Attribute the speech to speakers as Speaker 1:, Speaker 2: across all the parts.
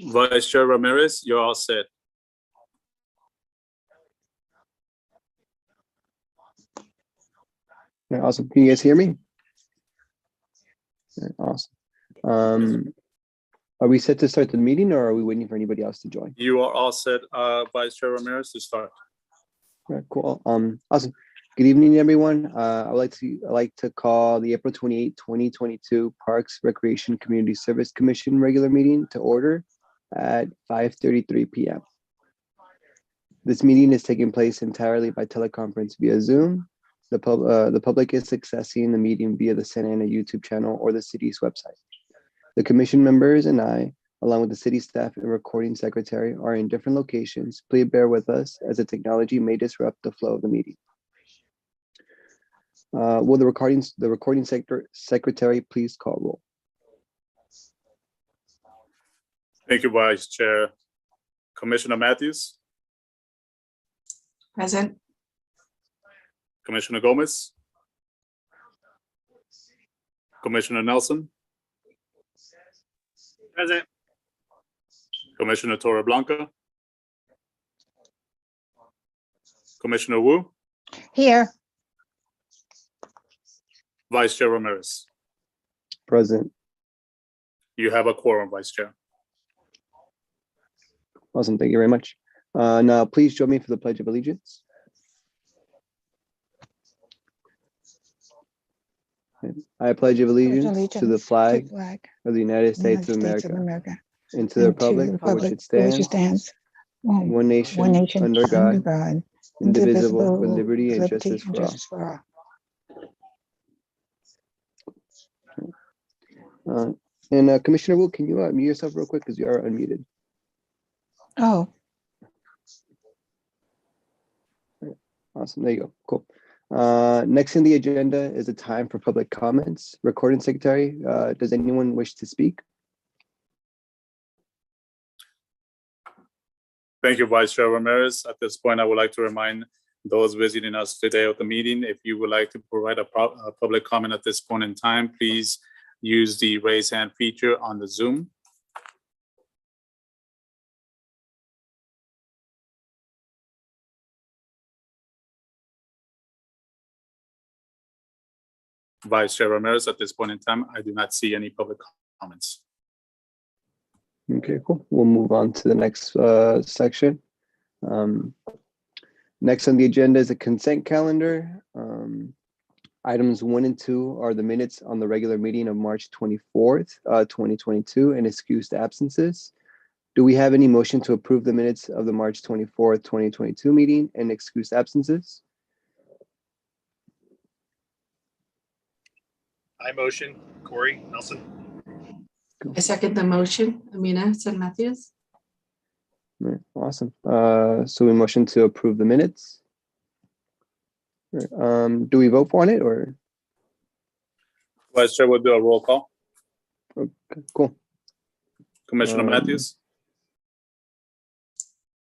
Speaker 1: Vice Chair Ramirez, you're all set.
Speaker 2: Awesome. Can you guys hear me? Awesome. Are we set to start the meeting, or are we waiting for anybody else to join?
Speaker 1: You are all set, Vice Chair Ramirez, to start.
Speaker 2: All right, cool. Awesome. Good evening, everyone. I would like to call the April 28, 2022 Parks, Recreation, Community Service Commission regular meeting to order at 5:33 p.m. This meeting is taking place entirely by teleconference via Zoom. The public is accessing the meeting via the Santana YouTube channel or the city's website. The commission members and I, along with the city staff and recording secretary, are in different locations. Please bear with us as the technology may disrupt the flow of the meeting. Will the recording secretary please call roll?
Speaker 1: Thank you, Vice Chair. Commissioner Matthews?
Speaker 3: Present.
Speaker 1: Commissioner Gomez? Commissioner Nelson?
Speaker 4: Present.
Speaker 1: Commissioner Torreblanca? Commissioner Wu?
Speaker 3: Here.
Speaker 1: Vice Chair Ramirez?
Speaker 2: Present.
Speaker 1: You have a quorum, Vice Chair.
Speaker 2: Awesome. Thank you very much. Now, please join me for the Pledge of Allegiance. I pledge allegiance to the flag of the United States of America and to the republic for which it stands, one nation under God, indivisible, with liberty and justice for all. Commissioner Wu, can you mute yourself real quick because you are unmuted?
Speaker 3: Oh.
Speaker 2: Awesome. There you go. Cool. Next in the agenda is a time for public comments. Recording secretary, does anyone wish to speak?
Speaker 1: Thank you, Vice Chair Ramirez. At this point, I would like to remind those visiting us today at the meeting, if you would like to provide a public comment at this point in time, please use the raise hand feature on the Zoom. Vice Chair Ramirez, at this point in time, I do not see any public comments.
Speaker 2: Okay, cool. We'll move on to the next section. Next on the agenda is a consent calendar. Items 1 and 2 are the minutes on the regular meeting of March 24th, 2022, and excused absences. Do we have any motion to approve the minutes of the March 24th, 2022 meeting and excused absences?
Speaker 4: I motion. Corey Nelson.
Speaker 3: I second the motion. Amina San Matthews.
Speaker 2: All right, awesome. So we motion to approve the minutes. Do we vote on it or?
Speaker 1: Vice Chair will do a roll call.
Speaker 2: Okay, cool.
Speaker 1: Commissioner Matthews?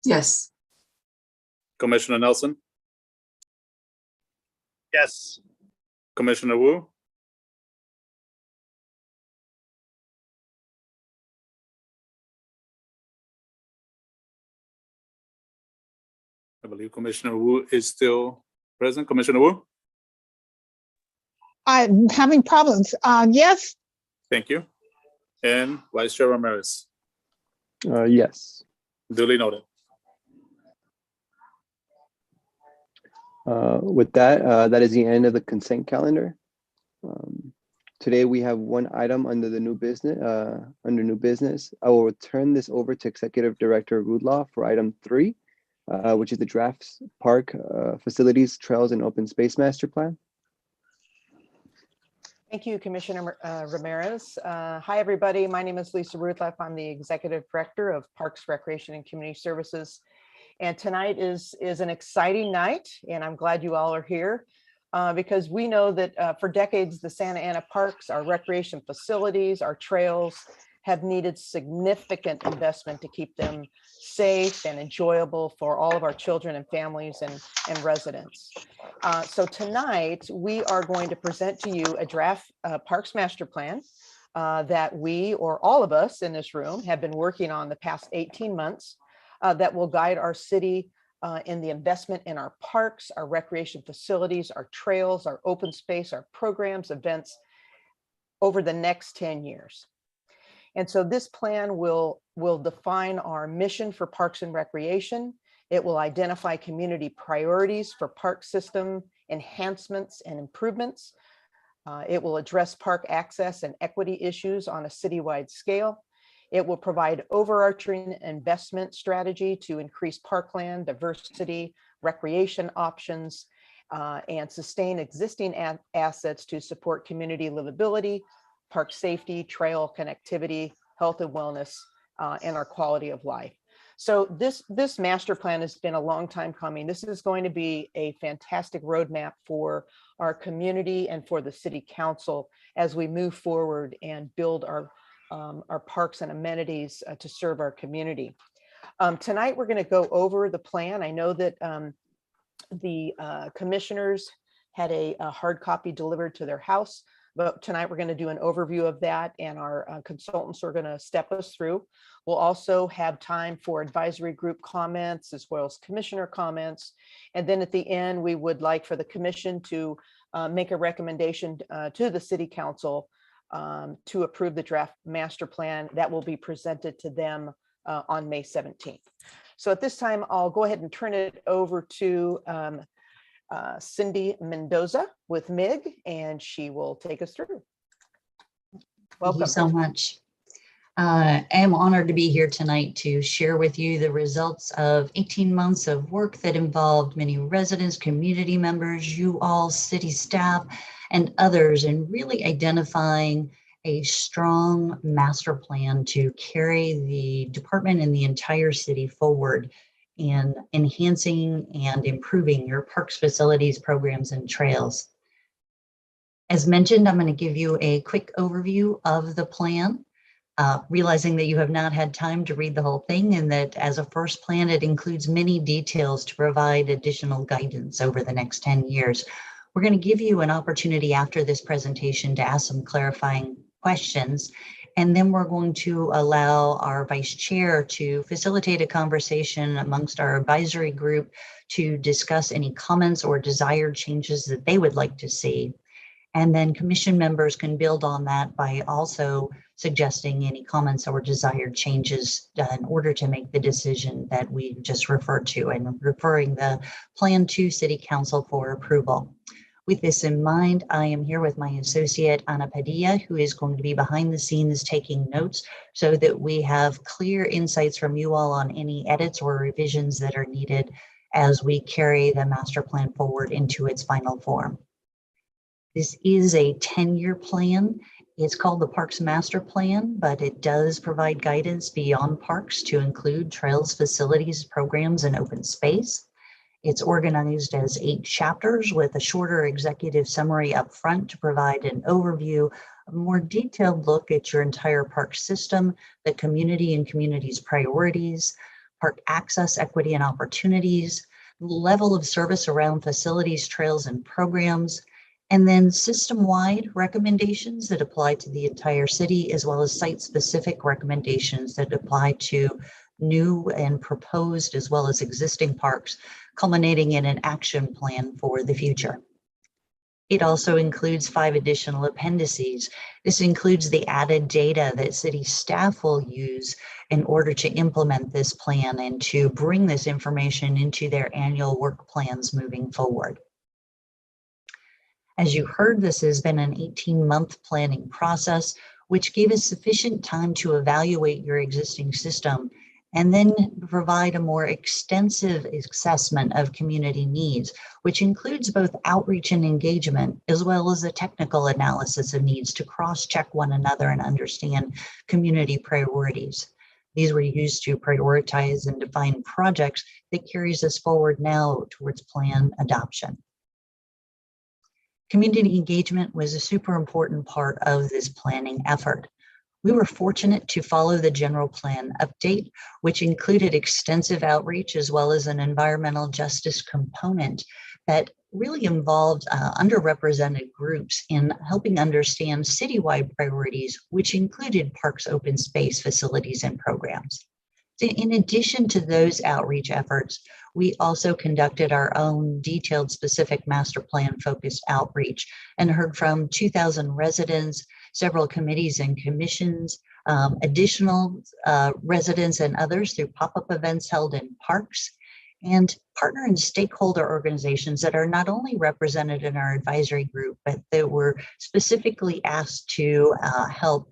Speaker 3: Yes.
Speaker 1: Commissioner Nelson?
Speaker 4: Yes.
Speaker 1: Commissioner Wu? I believe Commissioner Wu is still present. Commissioner Wu?
Speaker 5: I'm having problems. Yes.
Speaker 1: Thank you. And Vice Chair Ramirez?
Speaker 2: Yes.
Speaker 1: Duly noted.
Speaker 2: With that, that is the end of the consent calendar. Today we have one item under the new business. I will turn this over to Executive Director Rudlaw for item 3, which is the drafts park facilities, trails, and open space master plan.
Speaker 6: Thank you, Commissioner Ramirez. Hi, everybody. My name is Lisa Rudlaw. I'm the Executive Director of Parks, Recreation, and Community Services. And tonight is an exciting night, and I'm glad you all are here because we know that for decades, the Santa Ana parks, our recreation facilities, our trails have needed significant investment to keep them safe and enjoyable for all of our children and families and residents. So tonight we are going to present to you a draft Parks Master Plan. that we, or all of us in this room, have been working on the past 18 months that will guide our city in the investment in our parks, our recreation facilities, our trails, our open space, our programs, events over the next 10 years. And so this plan will define our mission for parks and recreation. It will identify community priorities for park system enhancements and improvements. It will address park access and equity issues on a citywide scale. It will provide overarching investment strategy to increase parkland diversity, recreation options, and sustain existing assets to support community livability, park safety, trail connectivity, health and wellness, and our quality of life. So this master plan has been a long time coming. This is going to be a fantastic roadmap for our community and for the city council as we move forward and build our parks and amenities to serve our community. Tonight, we're going to go over the plan. I know that the commissioners had a hard copy delivered to their house, but tonight we're going to do an overview of that, and our consultants are going to step us through. We'll also have time for advisory group comments as well as commissioner comments. And then at the end, we would like for the commission to make a recommendation to the city council to approve the draft master plan that will be presented to them on May 17th. So at this time, I'll go ahead and turn it over to Cindy Mendoza with MIG, and she will take us through. Welcome.
Speaker 7: Thank you so much. I am honored to be here tonight to share with you the results of 18 months of work that involved many residents, community members, you all, city staff, and others, and really identifying a strong master plan to carry the department and the entire city forward in enhancing and improving your parks, facilities, programs, and trails. As mentioned, I'm going to give you a quick overview of the plan, realizing that you have not had time to read the whole thing, and that as a first plan, it includes many details to provide additional guidance over the next 10 years. We're going to give you an opportunity after this presentation to ask some clarifying questions, and then we're going to allow our vice chair to facilitate a conversation amongst our advisory group to discuss any comments or desired changes that they would like to see. And then commission members can build on that by also suggesting any comments or desired changes in order to make the decision that we just referred to, and referring the plan to City Council for approval. With this in mind, I am here with my associate, Ana Padilla, who is going to be behind the scenes taking notes so that we have clear insights from you all on any edits or revisions that are needed as we carry the master plan forward into its final form. This is a 10-year plan. It's called the Parks Master Plan, but it does provide guidance beyond parks to include trails, facilities, programs, and open space. It's organized as 8 chapters with a shorter executive summary up front to provide an overview, a more detailed look at your entire park system, the community and community's priorities, park access, equity, and opportunities, level of service around facilities, trails, and programs, and then system-wide recommendations that apply to the entire city, as well as site-specific recommendations that apply to new and proposed as well as existing parks, culminating in an action plan for the future. It also includes 5 additional appendices. This includes the added data that city staff will use in order to implement this plan and to bring this information into their annual work plans moving forward. As you heard, this has been an 18-month planning process, which gave us sufficient time to evaluate your existing system and then provide a more extensive assessment of community needs, which includes both outreach and engagement, as well as a technical analysis of needs to cross-check one another and understand community priorities. These were used to prioritize and define projects that carries us forward now towards plan adoption. Community engagement was a super important part of this planning effort. We were fortunate to follow the general plan update, which included extensive outreach as well as an environmental justice component that really involved underrepresented groups in helping understand citywide priorities, which included parks, open space, facilities, and programs. In addition to those outreach efforts, we also conducted our own detailed specific master plan focused outreach and heard from 2,000 residents, several committees and commissions, additional residents and others through pop-up events held in parks, and partner and stakeholder organizations that are not only represented in our advisory group, but that were specifically asked to help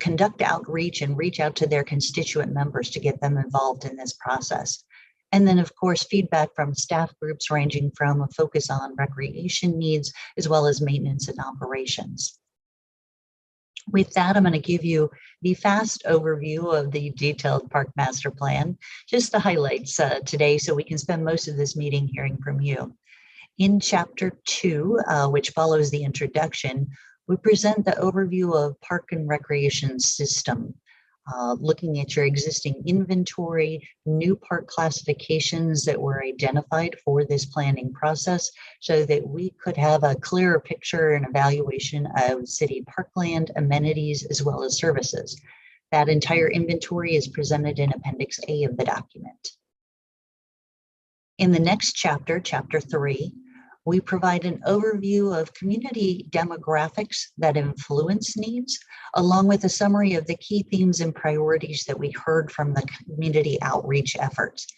Speaker 7: conduct outreach and reach out to their constituent members to get them involved in this process. And then, of course, feedback from staff groups ranging from a focus on recreation needs as well as maintenance and operations. With that, I'm going to give you the fast overview of the detailed park master plan, just the highlights today so we can spend most of this meeting hearing from you. In chapter 2, which follows the introduction, we present the overview of park and recreation system, looking at your existing inventory, new park classifications that were identified for this planning process so that we could have a clearer picture and evaluation of city parkland, amenities, as well as services. That entire inventory is presented in Appendix A of the document. In the next chapter, chapter 3, we provide an overview of community demographics that influence needs, along with a summary of the key themes and priorities that we heard from the community outreach efforts.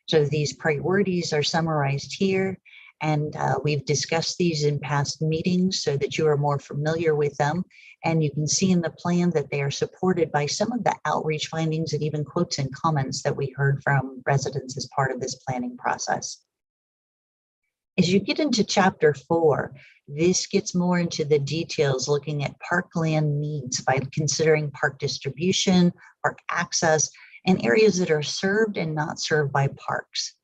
Speaker 7: So these priorities are summarized here, and we've discussed these in past meetings so that you are more familiar with them. And you can see in the plan that they are supported by some of the outreach findings and even quotes and comments that we heard from residents as part of this planning process. As you get into chapter 4, this gets more into the details, looking at parkland needs by considering park distribution, park access, and areas that are served and not served by parks.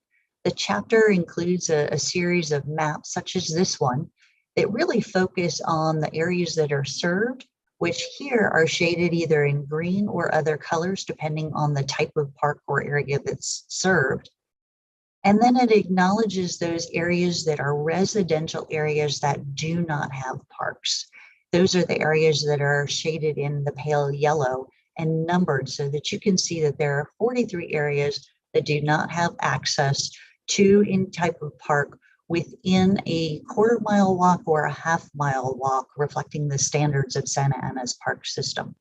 Speaker 7: The chapter includes a series of maps such as this one that really focus on the areas that are served, which here are shaded either in green or other colors depending on the type of park or area that's served. And then it acknowledges those areas that are residential areas that do not have parks. Those are the areas that are shaded in the pale yellow and numbered so that you can see that there are 43 areas that do not have access to any type of park within a quarter-mile walk or a half-mile walk, reflecting the standards of Santa Ana's park system.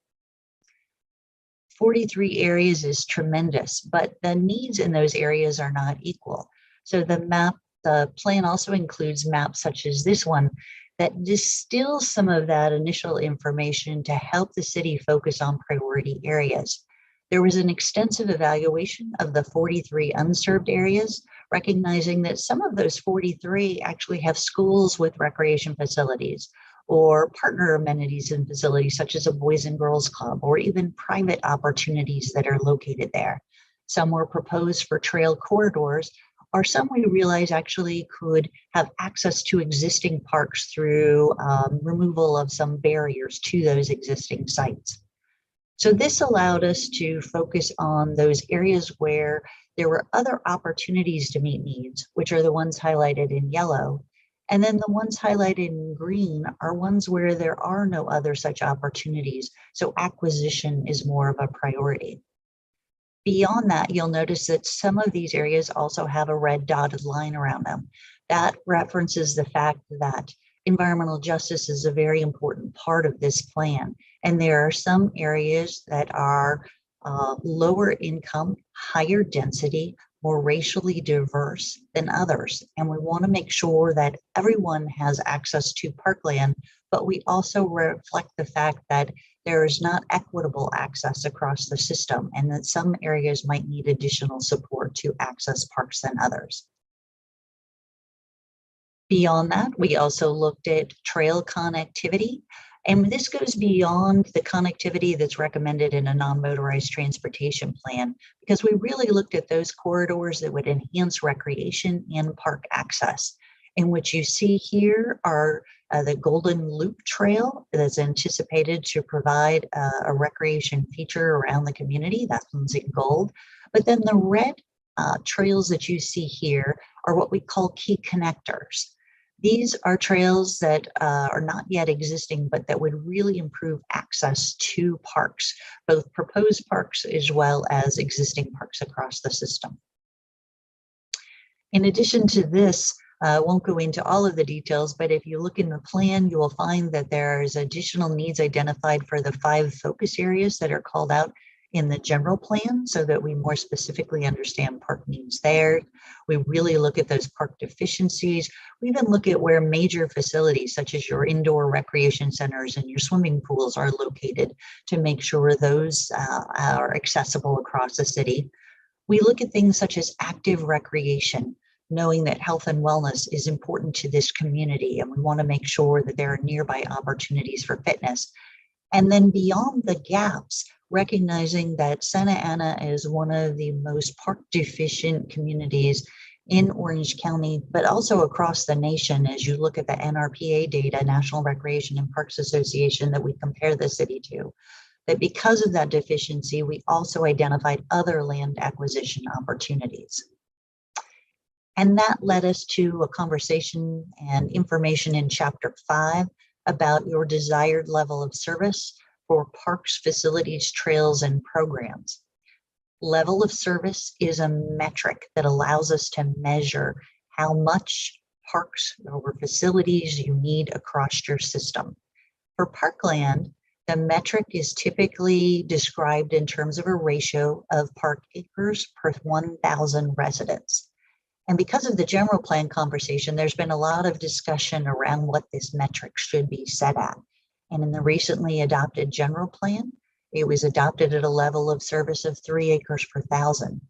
Speaker 7: 43 areas is tremendous, but the needs in those areas are not equal. So the plan also includes maps such as this one that distills some of that initial information to help the city focus on priority areas. There was an extensive evaluation of the 43 unserved areas, recognizing that some of those 43 actually have schools with recreation facilities, or partner amenities and facilities such as a Boys and Girls Club, or even private opportunities that are located there. Some were proposed for trail corridors, or some we realize actually could have access to existing parks through removal of some barriers to those existing sites. So this allowed us to focus on those areas where there were other opportunities to meet needs, which are the ones highlighted in yellow. And then the ones highlighted in green are ones where there are no other such opportunities. So acquisition is more of a priority. Beyond that, you'll notice that some of these areas also have a red dotted line around them. That references the fact that environmental justice is a very important part of this plan. And there are some areas that are lower income, higher density, more racially diverse than others. And we want to make sure that everyone has access to parkland, but we also reflect the fact that there is not equitable access across the system and that some areas might need additional support to access parks than others. Beyond that, we also looked at trail connectivity. And this goes beyond the connectivity that's recommended in a non-motorized transportation plan, because we really looked at those corridors that would enhance recreation and park access. And what you see here are the Golden Loop Trail that's anticipated to provide a recreation feature around the community. That one's in gold. But then the red trails that you see here are what we call key connectors. These are trails that are not yet existing, but that would really improve access to parks, both proposed parks as well as existing parks across the system. In addition to this, I won't go into all of the details, but if you look in the plan, you will find that there's additional needs identified for the 5 focus areas that are called out in the general plan so that we more specifically understand park needs there. We really look at those park deficiencies. We even look at where major facilities such as your indoor recreation centers and your swimming pools are located to make sure those are accessible across the city. We look at things such as active recreation, knowing that health and wellness is important to this community, and we want to make sure that there are nearby opportunities for fitness. And then beyond the gaps, recognizing that Santa Ana is one of the most park deficient communities in Orange County, but also across the nation. As you look at the NRPA data, National Recreation and Parks Association, that we compare the city to, that because of that deficiency, we also identified other land acquisition opportunities. And that led us to a conversation and information in Chapter 5 about your desired level of service for parks, facilities, trails, and programs. Level of service is a metric that allows us to measure how much parks or facilities you need across your system. For parkland, the metric is typically described in terms of a ratio of park acres per 1,000 residents. And because of the general plan conversation, there's been a lot of discussion around what this metric should be set at. And in the recently adopted general plan, it was adopted at a level of service of 3 acres per 1,000.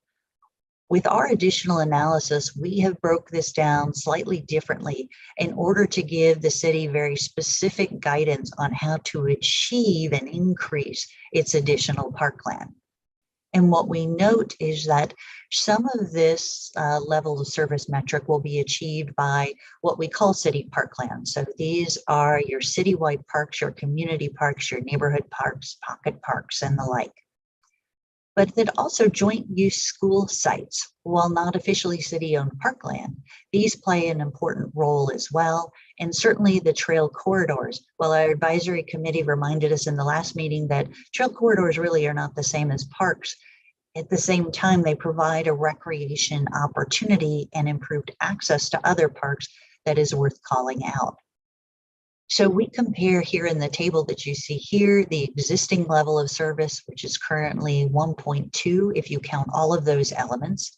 Speaker 7: With our additional analysis, we have broke this down slightly differently in order to give the city very specific guidance on how to achieve and increase its additional parkland. And what we note is that some of this level of service metric will be achieved by what we call city parkland. So these are your citywide parks, your community parks, your neighborhood parks, pocket parks, and the like. But that also joint use school sites, while not officially city-owned parkland, these play an important role as well. And certainly the trail corridors, while our advisory committee reminded us in the last meeting that trail corridors really are not the same as parks, at the same time, they provide a recreation opportunity and improved access to other parks that is worth calling out. So we compare here in the table that you see here, the existing level of service, which is currently 1.2 if you count all of those elements,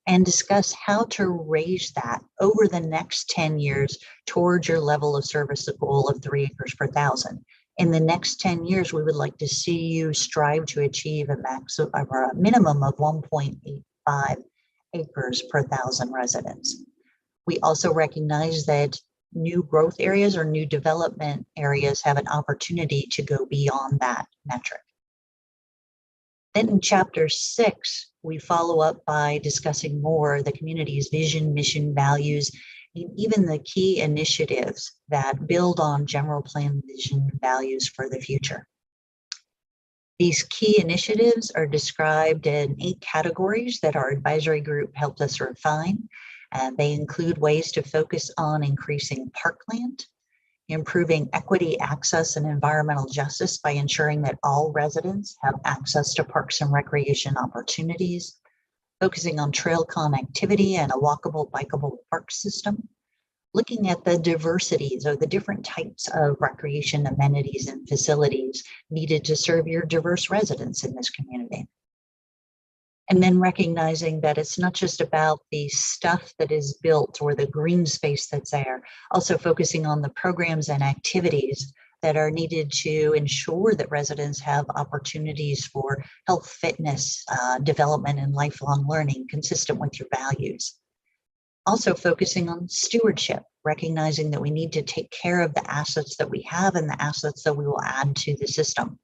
Speaker 7: and discuss how to raise that over the next 10 years towards your level of service goal of 3 acres per 1,000. In the next 10 years, we would like to see you strive to achieve a minimum of 1.85 acres per 1,000 residents. We also recognize that new growth areas or new development areas have an opportunity to go beyond that metric. Then in Chapter 6, we follow up by discussing more the community's vision, mission, values, and even the key initiatives that build on general plan vision values for the future. These key initiatives are described in 8 categories that our advisory group helped us refine. They include ways to focus on increasing parkland, improving equity, access, and environmental justice by ensuring that all residents have access to parks and recreation opportunities, focusing on trail connectivity and a walkable, bikeable park system, looking at the diversities or the different types of recreation amenities and facilities needed to serve your diverse residents in this community. And then recognizing that it's not just about the stuff that is built or the green space that's there, also focusing on the programs and activities that are needed to ensure that residents have opportunities for health, fitness, development, and lifelong learning consistent with your values. Also focusing on stewardship, recognizing that we need to take care of the assets that we have and the assets that we will add to the system.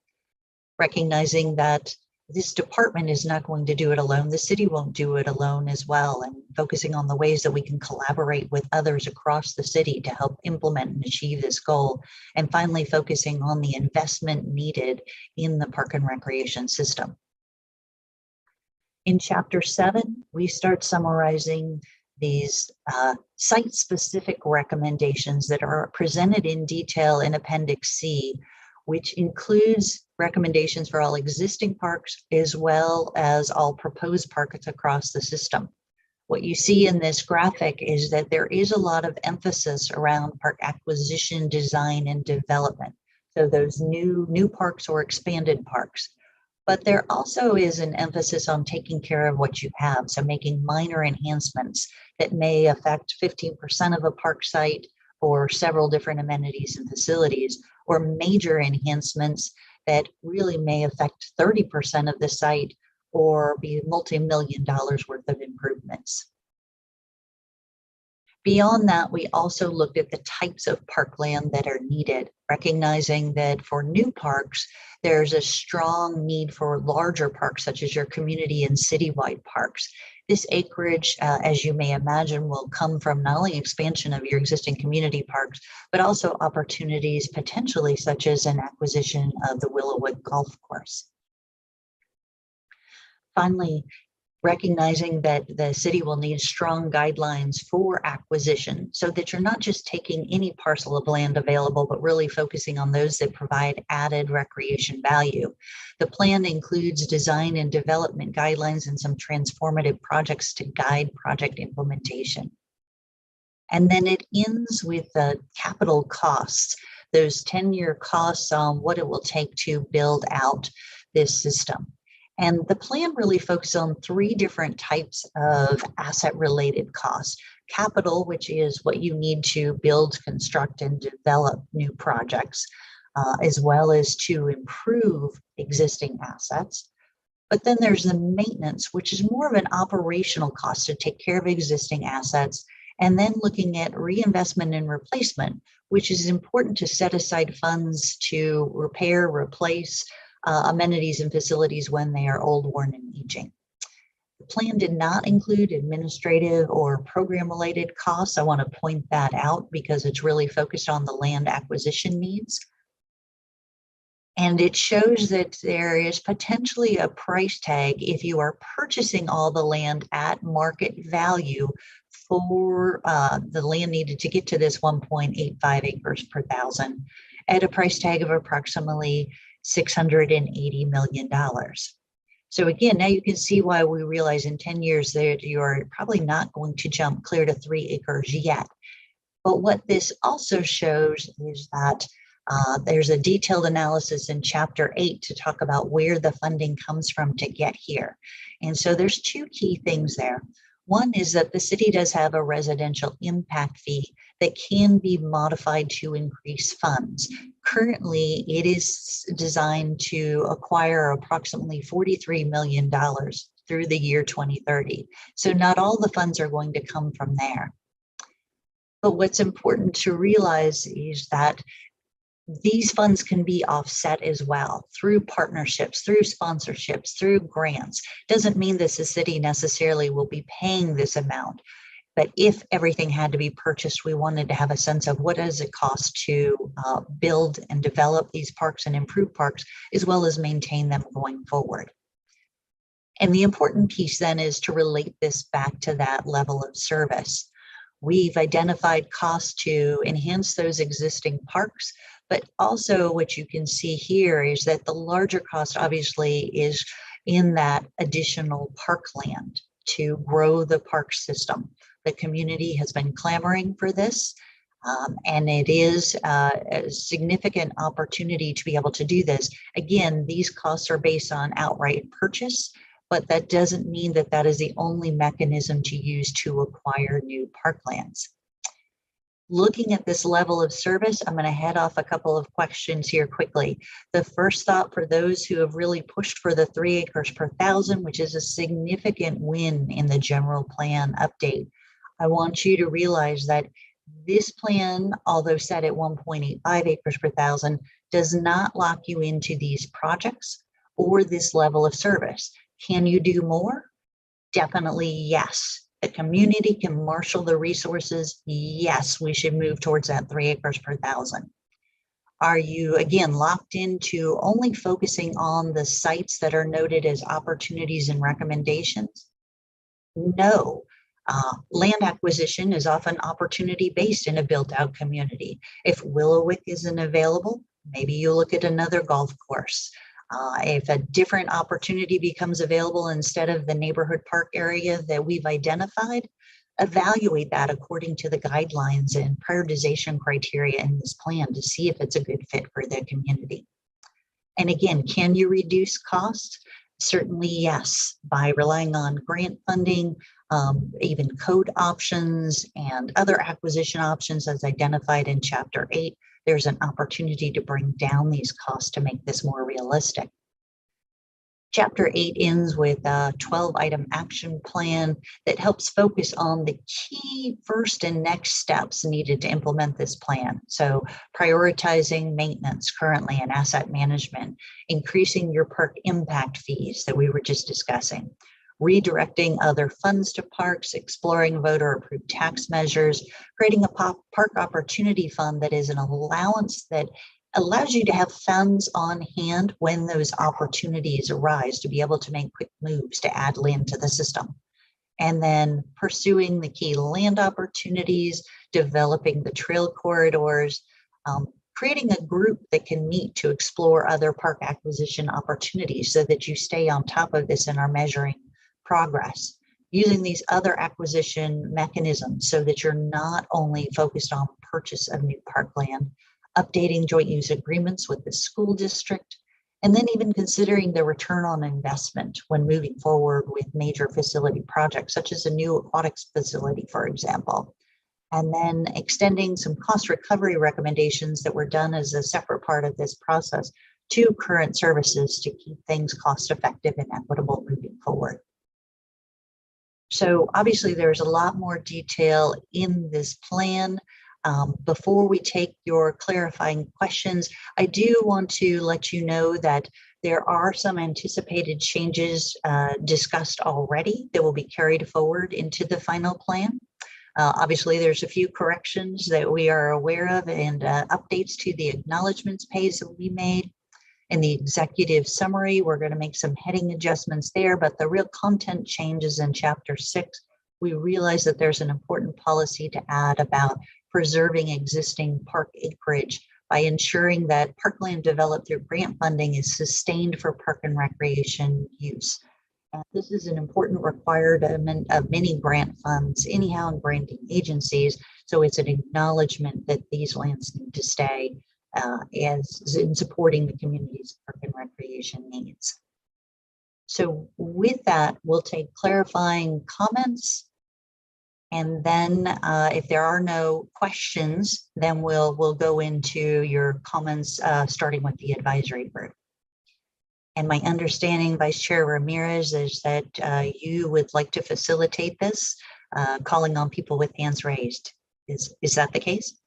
Speaker 7: Recognizing that this department is not going to do it alone. The city won't do it alone as well, and focusing on the ways that we can collaborate with others across the city to help implement and achieve this goal. And finally, focusing on the investment needed in the park and recreation system. In Chapter 7, we start summarizing these site-specific recommendations that are presented in detail in Appendix C, which includes recommendations for all existing parks as well as all proposed parks across the system. What you see in this graphic is that there is a lot of emphasis around park acquisition, design, and development. So those new parks or expanded parks. But there also is an emphasis on taking care of what you have. So making minor enhancements that may affect 15% of a park site or several different amenities and facilities, or major enhancements that really may affect 30% of the site or be multi-million dollars worth of improvements. Beyond that, we also looked at the types of parkland that are needed, recognizing that for new parks, there's a strong need for larger parks, such as your community and citywide parks. This acreage, as you may imagine, will come from not only expansion of your existing community parks, but also opportunities potentially such as an acquisition of the Willowwood Golf Course. Finally, recognizing that the city will need strong guidelines for acquisition so that you're not just taking any parcel of land available, but really focusing on those that provide added recreation value. The plan includes design and development guidelines and some transformative projects to guide project implementation. And then it ends with the capital costs, those 10-year costs on what it will take to build out this system. And the plan really focuses on 3 different types of asset-related costs. Capital, which is what you need to build, construct, and develop new projects, as well as to improve existing assets. But then there's the maintenance, which is more of an operational cost to take care of existing assets, and then looking at reinvestment and replacement, which is important to set aside funds to repair, replace, amenities and facilities when they are old, worn, and aging. The plan did not include administrative or program-related costs. I want to point that out because it's really focused on the land acquisition needs. And it shows that there is potentially a price tag if you are purchasing all the land at market value for the land needed to get to this 1.85 acres per thousand at a price tag of approximately $680 million. So again, now you can see why we realize in 10 years that you're probably not going to jump clear to 3 acres yet. But what this also shows is that there's a detailed analysis in Chapter 8 to talk about where the funding comes from to get here. And so there's 2 key things there. One is that the city does have a residential impact fee that can be modified to increase funds. Currently, it is designed to acquire approximately $43 million through the year 2030. So not all the funds are going to come from there. But what's important to realize is that these funds can be offset as well through partnerships, through sponsorships, through grants. Doesn't mean that the city necessarily will be paying this amount. But if everything had to be purchased, we wanted to have a sense of what does it cost to build and develop these parks and improve parks, as well as maintain them going forward. And the important piece then is to relate this back to that level of service. We've identified costs to enhance those existing parks, but also what you can see here is that the larger cost obviously is in that additional parkland to grow the park system. The community has been clamoring for this, and it is a significant opportunity to be able to do this. Again, these costs are based on outright purchase, but that doesn't mean that that is the only mechanism to use to acquire new parklands. Looking at this level of service, I'm going to head off a couple of questions here quickly. The first thought for those who have really pushed for the 3 acres per thousand, which is a significant win in the general plan update. I want you to realize that this plan, although set at 1.85 acres per thousand, does not lock you into these projects or this level of service. Can you do more? Definitely yes. The community can marshal the resources. Yes, we should move towards that 3 acres per thousand. Are you, again, locked into only focusing on the sites that are noted as opportunities and recommendations? No. Land acquisition is often opportunity-based in a built-out community. If Willowick isn't available, maybe you look at another golf course. If a different opportunity becomes available instead of the neighborhood park area that we've identified, evaluate that according to the guidelines and prioritization criteria in this plan to see if it's a good fit for the community. And again, can you reduce costs? Certainly yes, by relying on grant funding, even code options and other acquisition options as identified in Chapter 8, there's an opportunity to bring down these costs to make this more realistic. Chapter 8 ends with a 12-item action plan that helps focus on the key first and next steps needed to implement this plan. So prioritizing maintenance currently and asset management, increasing your park impact fees that we were just discussing, redirecting other funds to parks, exploring voter-approved tax measures, creating a park opportunity fund that is an allowance that allows you to have funds on hand when those opportunities arise to be able to make quick moves to add land to the system. And then pursuing the key land opportunities, developing the trail corridors, creating a group that can meet to explore other park acquisition opportunities so that you stay on top of this and are measuring progress. Using these other acquisition mechanisms so that you're not only focused on purchase of new parkland, updating joint use agreements with the school district, and then even considering the return on investment when moving forward with major facility projects, such as a new aquatics facility, for example. And then extending some cost recovery recommendations that were done as a separate part of this process to current services to keep things cost effective and equitable moving forward. So obviously there's a lot more detail in this plan. Before we take your clarifying questions, I do want to let you know that there are some anticipated changes discussed already that will be carried forward into the final plan. Obviously, there's a few corrections that we are aware of and updates to the acknowledgements page that we made. In the executive summary, we're going to make some heading adjustments there, but the real content changes in Chapter 6. We realize that there's an important policy to add about preserving existing park acreage by ensuring that parkland developed through grant funding is sustained for park and recreation use. This is an important requirement of many grant funds, anyhow, and granting agencies. So it's an acknowledgement that these lands need to stay as in supporting the community's park and recreation needs. So with that, we'll take clarifying comments. And then if there are no questions, then we'll go into your comments, starting with the advisory group. And my understanding, Vice Chair Ramirez, is that you would like to facilitate this, calling on people with hands raised. Is that the case?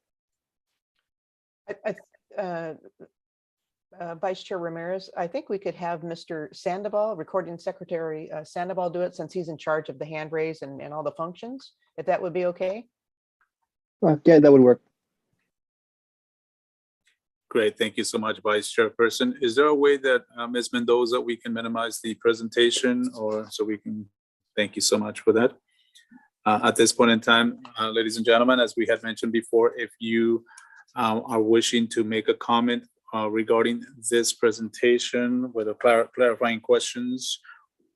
Speaker 6: Vice Chair Ramirez, I think we could have Mr. Sandoval, Recording Secretary Sandoval, do it since he's in charge of the hand raise and all the functions, if that would be okay.
Speaker 2: Yeah, that would work.
Speaker 1: Great, thank you so much, Vice Chairperson. Is there a way that Ms. Mendoza, we can minimize the presentation, or so we can, thank you so much for that. At this point in time, ladies and gentlemen, as we had mentioned before, if you are wishing to make a comment regarding this presentation, whether clarifying questions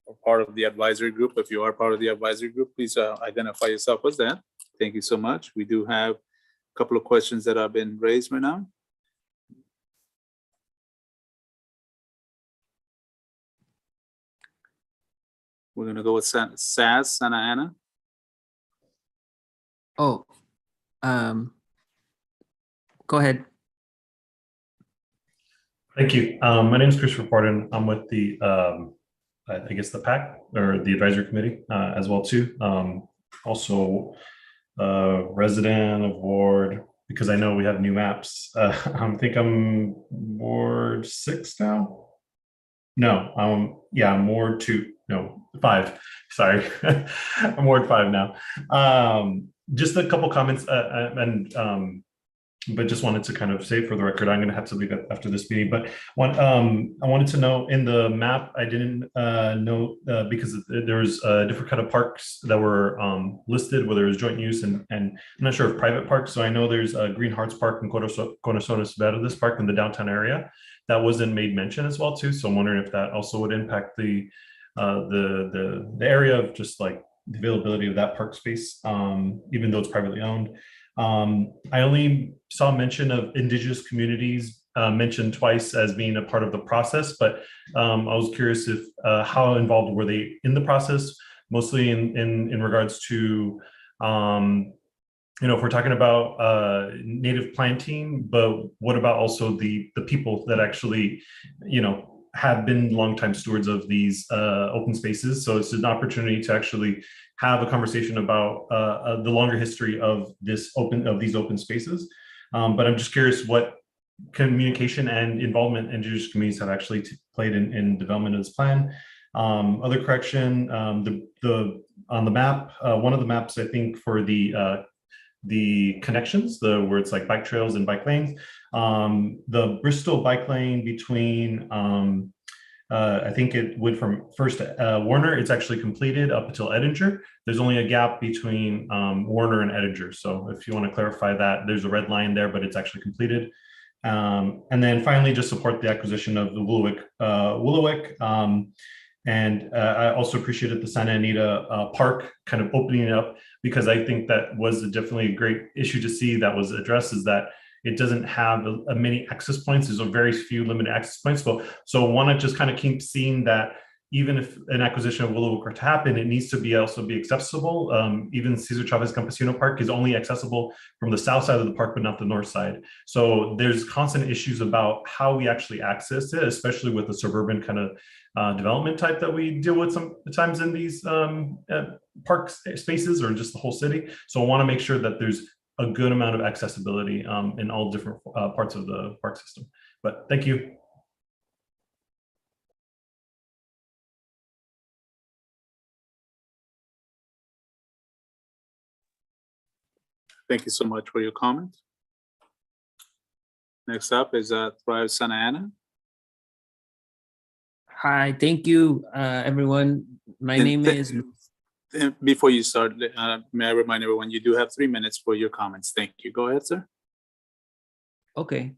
Speaker 1: or part of the advisory group, if you are part of the advisory group, please identify yourself as that. Thank you so much. We do have a couple of questions that have been raised right now. We're going to go with Santa Ana.
Speaker 8: Oh, go ahead.
Speaker 9: Thank you. My name is Christopher Pardon. I'm with the, I guess the PAC or the advisory committee as well too. Also resident of Ward, because I know we have new maps. I think I'm Ward 6 now. No, yeah, I'm Ward 2. No, 5. Sorry, I'm Ward 5 now. Just a couple comments and but just wanted to kind of say for the record, I'm going to have to leave after this meeting. But I wanted to know in the map, I didn't know because there's different kind of parks that were listed, whether it was joint use and I'm not sure if private parks. So I know there's a Green Hearts Park and Corazones Verdes Park in the downtown area that wasn't made mention as well too. So I'm wondering if that also would impact the area of just like the availability of that park space, even though it's privately owned. I only saw mention of indigenous communities mentioned twice as being a part of the process, but I was curious if how involved were they in the process, mostly in regards to if we're talking about native planting, but what about also the people that actually have been longtime stewards of these open spaces? So it's an opportunity to actually have a conversation about the longer history of these open spaces. But I'm just curious what communication and involvement indigenous communities have actually played in development of this plan. Other correction, on the map, one of the maps, I think for the connections, where it's like bike trails and bike lanes, the Bristol bike lane between I think it went from first Warner, it's actually completed up until Edinger. There's only a gap between Warner and Edinger. So if you want to clarify that, there's a red line there, but it's actually completed. And then finally, just support the acquisition of the Willowick. And I also appreciated the Santa Anita Park kind of opening it up, because I think that was definitely a great issue to see that was addressed, is that it doesn't have many access points. There's a very few limited access points. So I want to just kind of keep seeing that even if an acquisition of Willowick were to happen, it needs to also be accessible. Even Cesar Chavez Campesino Park is only accessible from the south side of the park, but not the north side. So there's constant issues about how we actually access it, especially with the suburban kind of development type that we deal with sometimes in these park spaces or just the whole city. So I want to make sure that there's a good amount of accessibility in all different parts of the park system. But thank you.
Speaker 1: Thank you so much for your comment. Next up is Thrive Santa Ana.
Speaker 8: Hi, thank you, everyone. My name is...
Speaker 1: Before you start, may I remind everyone, you do have 3 minutes for your comments. Thank you. Go ahead, sir.
Speaker 8: Okay,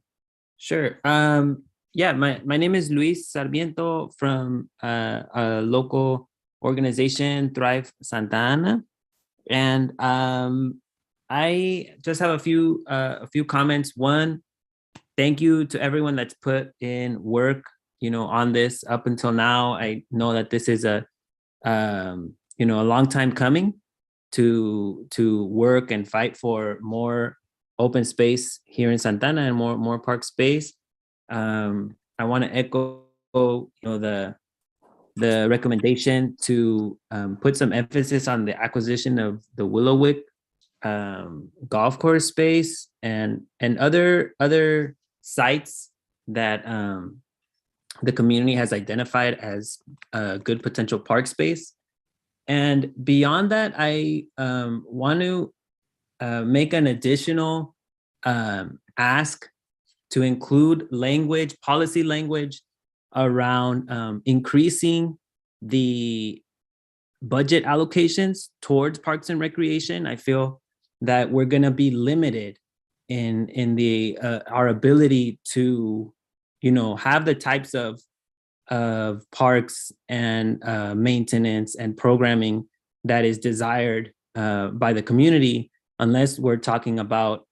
Speaker 8: sure. Yeah, my name is Luis Sarmiento from a local organization, Thrive Santa Ana. And I just have a few comments. One, thank you to everyone that's put in work, on this up until now. I know that this is a long time coming to work and fight for more open space here in Santana and more park space. I want to echo, the recommendation to put some emphasis on the acquisition of the Willowick golf course space and other sites that the community has identified as a good potential park space. And beyond that, I want to make an additional ask to include policy language around increasing the budget allocations towards parks and recreation. I feel that we're going to be limited in our ability to, have the types of parks and maintenance and programming that is desired by the community, unless we're talking about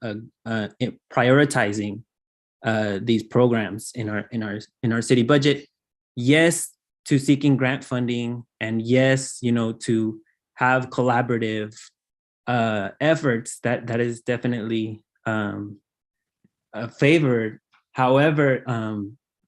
Speaker 8: prioritizing these programs in our city budget. Yes, to seeking grant funding, and yes, to have collaborative efforts that is definitely favored. However,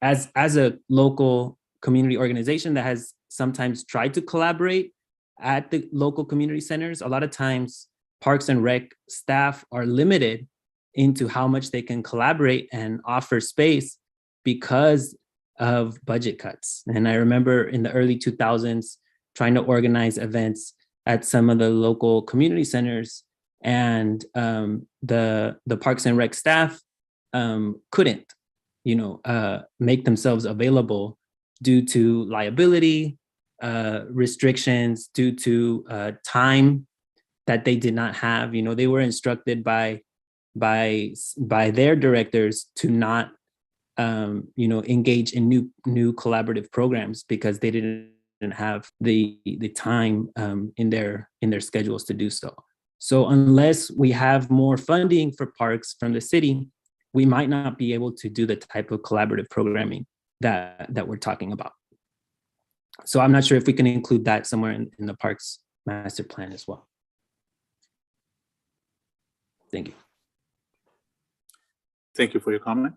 Speaker 8: as a local community organization that has sometimes tried to collaborate at the local community centers, a lot of times Parks and Rec staff are limited into how much they can collaborate and offer space because of budget cuts. And I remember in the early 2000s trying to organize events at some of the local community centers, and the Parks and Rec staff couldn't, make themselves available due to liability restrictions, due to time that they did not have. They were instructed by their directors to not engage in new collaborative programs because they didn't have the time in their schedules to do so. So unless we have more funding for parks from the city, we might not be able to do the type of collaborative programming that we're talking about. So I'm not sure if we can include that somewhere in the parks master plan as well. Thank you.
Speaker 1: Thank you for your comment.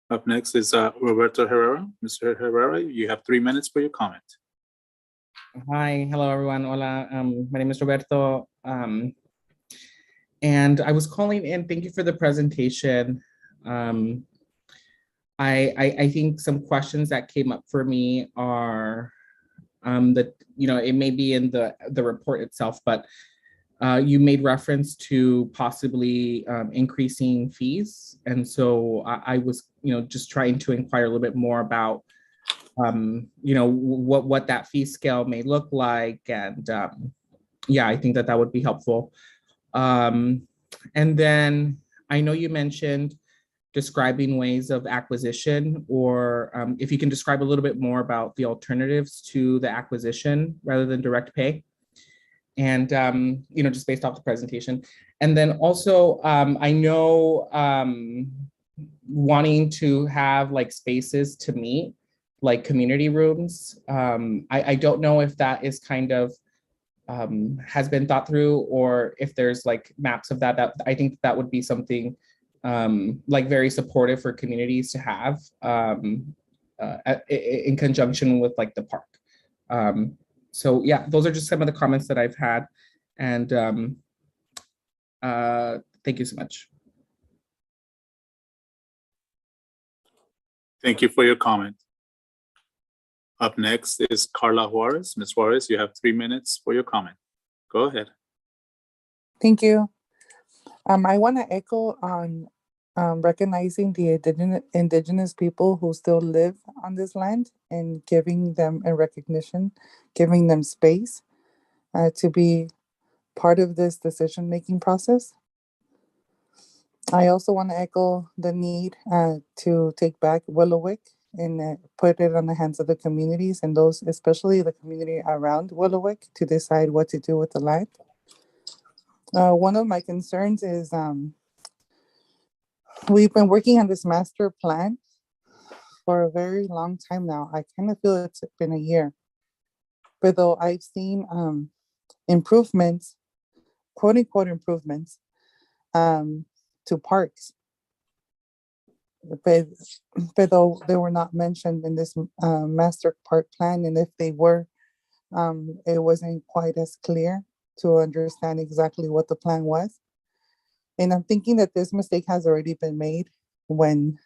Speaker 1: Up next is Roberto Herrera. Mr. Herrera, you have 3 minutes for your comment.
Speaker 10: Hi, hello everyone. Hola, my name is Roberto. And I was calling in, thank you for the presentation. I think some questions that came up for me are that, it may be in the report itself, but you made reference to possibly increasing fees. And so I was, just trying to inquire a little bit more about, what that fee scale may look like. And yeah, I think that would be helpful. And then I know you mentioned describing ways of acquisition, or if you can describe a little bit more about the alternatives to the acquisition rather than direct pay. And, just based off the presentation. And then also, I know wanting to have like spaces to meet, like community rooms. I don't know if that is kind of has been thought through, or if there's like maps of that I think that would be something like very supportive for communities to have in conjunction with like the park. So yeah, those are just some of the comments that I've had, and thank you so much.
Speaker 1: Thank you for your comment. Up next is Carla Juarez. Ms. Juarez, you have 3 minutes for your comment. Go ahead.
Speaker 11: Thank you. I want to echo on recognizing the indigenous people who still live on this land and giving them a recognition, giving them space to be part of this decision-making process. I also want to echo the need to take back Willowwick and put it on the hands of the communities, and those, especially the community around Willowwick, to decide what to do with the land. One of my concerns is we've been working on this master plan for a very long time now. I kind of feel it's been a year. But though I've seen improvements, quote unquote improvements, to parks. But though they were not mentioned in this master park plan, and if they were, it wasn't quite as clear to understand exactly what the plan was. And I'm thinking that this mistake has already been made when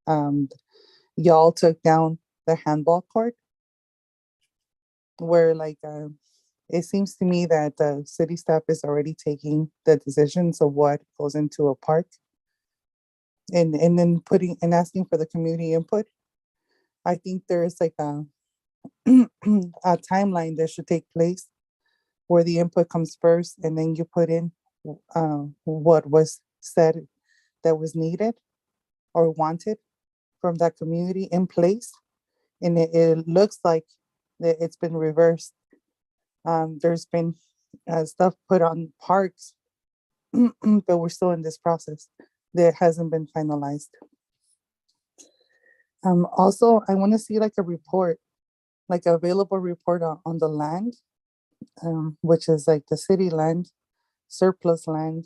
Speaker 11: y'all took down the handball court, where like it seems to me that the city staff is already taking the decisions of what goes into a park, and then putting and asking for the community input. I think there is like a a timeline that should take place where the input comes first, and then you put in what was said that was needed or wanted from that community in place. And it looks like that it's been reversed. There's been stuff put on parks, but we're still in this process that hasn't been finalized. Also, I want to see like a report, like an available report on the land, which is like the city land, surplus land,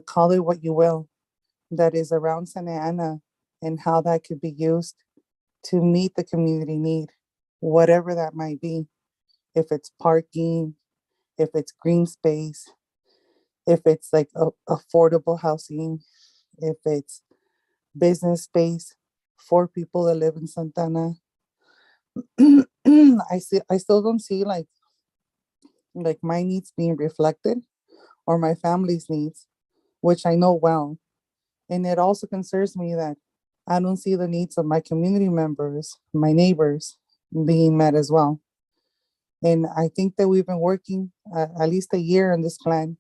Speaker 11: call it what you will, that is around Santana, and how that could be used to meet the community need, whatever that might be. If it's parking, if it's green space, if it's like affordable housing, if it's business space for people that live in Santana. I still don't see like my needs being reflected or my family's needs, which I know well. And it also concerns me that I don't see the needs of my community members, my neighbors, being met as well. And I think that we've been working at least a year on this plan,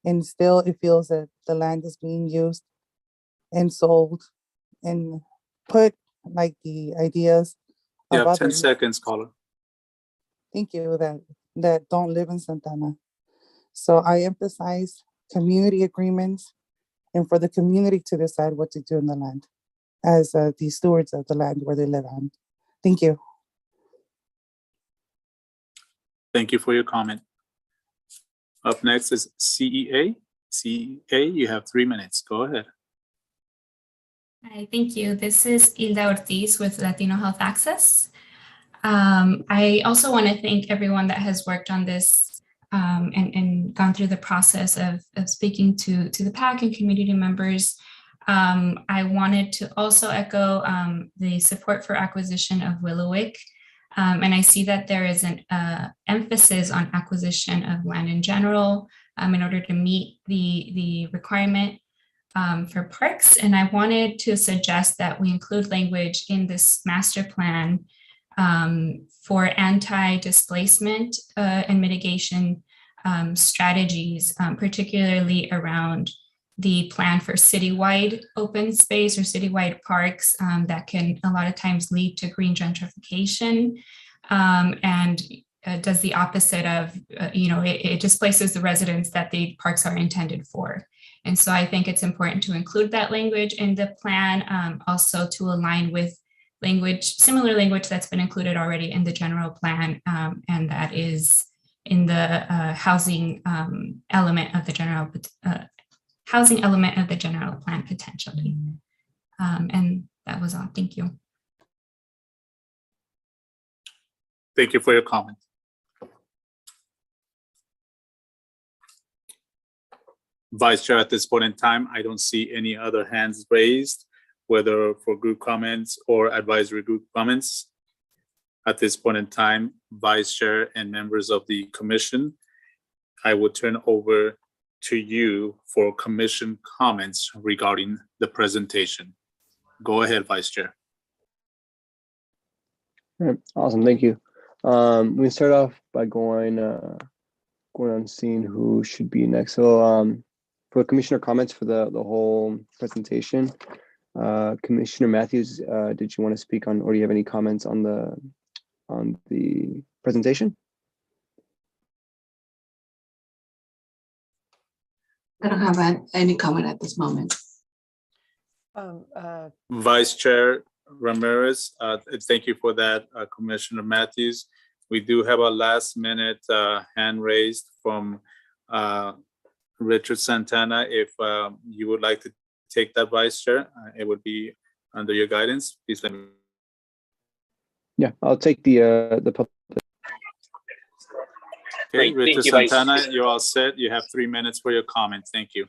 Speaker 11: and still it feels that the land is being used and sold and put like the ideas
Speaker 1: You
Speaker 11: of
Speaker 1: have 10
Speaker 11: others.
Speaker 1: seconds, caller.
Speaker 11: Thank you, that don't live in Santana. So I emphasize community agreements and for the community to decide what to do in the land as the stewards of the land where they live on. Thank you.
Speaker 1: Thank you for your comment. Up next is CEA. CEA, you have 3 minutes. Go ahead.
Speaker 12: Hi, thank you. This is Hilda Ortiz with Latino Health Access. I also want to thank everyone that has worked on this and gone through the process of speaking to the PAC and community members. I wanted to also echo the support for acquisition of Willowick. And I see that there is an emphasis on acquisition of land in general in order to meet the requirement for parks. And I wanted to suggest that we include language in this master plan for anti-displacement and mitigation strategies, particularly around the plan for citywide open space or citywide parks that can a lot of times lead to green gentrification and does the opposite of, it displaces the residents that the parks are intended for. And so I think it's important to include that language in the plan, also to align with similar language that's been included already in the general plan, and that is in the housing element of the general plan potentially. And that was all. Thank you.
Speaker 1: Thank you for your comment. Vice Chair, at this point in time, I don't see any other hands raised, whether for group comments or advisory group comments. At this point in time, Vice Chair and members of the commission, I will turn over to you for commission comments regarding the presentation. Go ahead, Vice Chair.
Speaker 2: All right, awesome, thank you. We start off by going on seeing who should be next. So for commissioner comments for the whole presentation, Commissioner Matthews, did you want to speak on, or do you have any comments on the presentation?
Speaker 3: I don't have any comment at this moment.
Speaker 1: Vice Chair Ramirez, thank you for that, Commissioner Matthews. We do have a last minute hand raised from Richard Santana. If you would like to take that, Vice Chair, it would be under your guidance. Please let me.
Speaker 2: Yeah, I'll take the public.
Speaker 1: Okay,
Speaker 13: Great,
Speaker 1: Richard
Speaker 13: thank you, Vice.
Speaker 1: Santana, you're all set. You have 3 minutes for your comment. Thank you.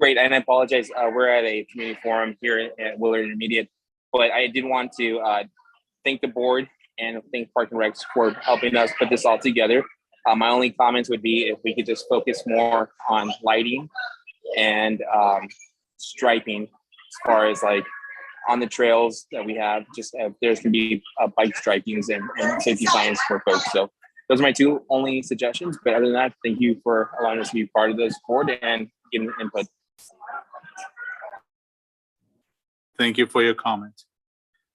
Speaker 13: Great, and I apologize. We're at a community forum here at Willard Intermediate, but I did want to thank the board and thank Park and Recs for helping us put this all together. My only comments would be if we could just focus more on lighting and striping, as far as like on the trails that we have, just there's gonna be bike stripings and safety signs for folks. So those are my two only suggestions. But other than that, thank you for allowing us to be part of this board and giving input.
Speaker 1: Thank you for your comment.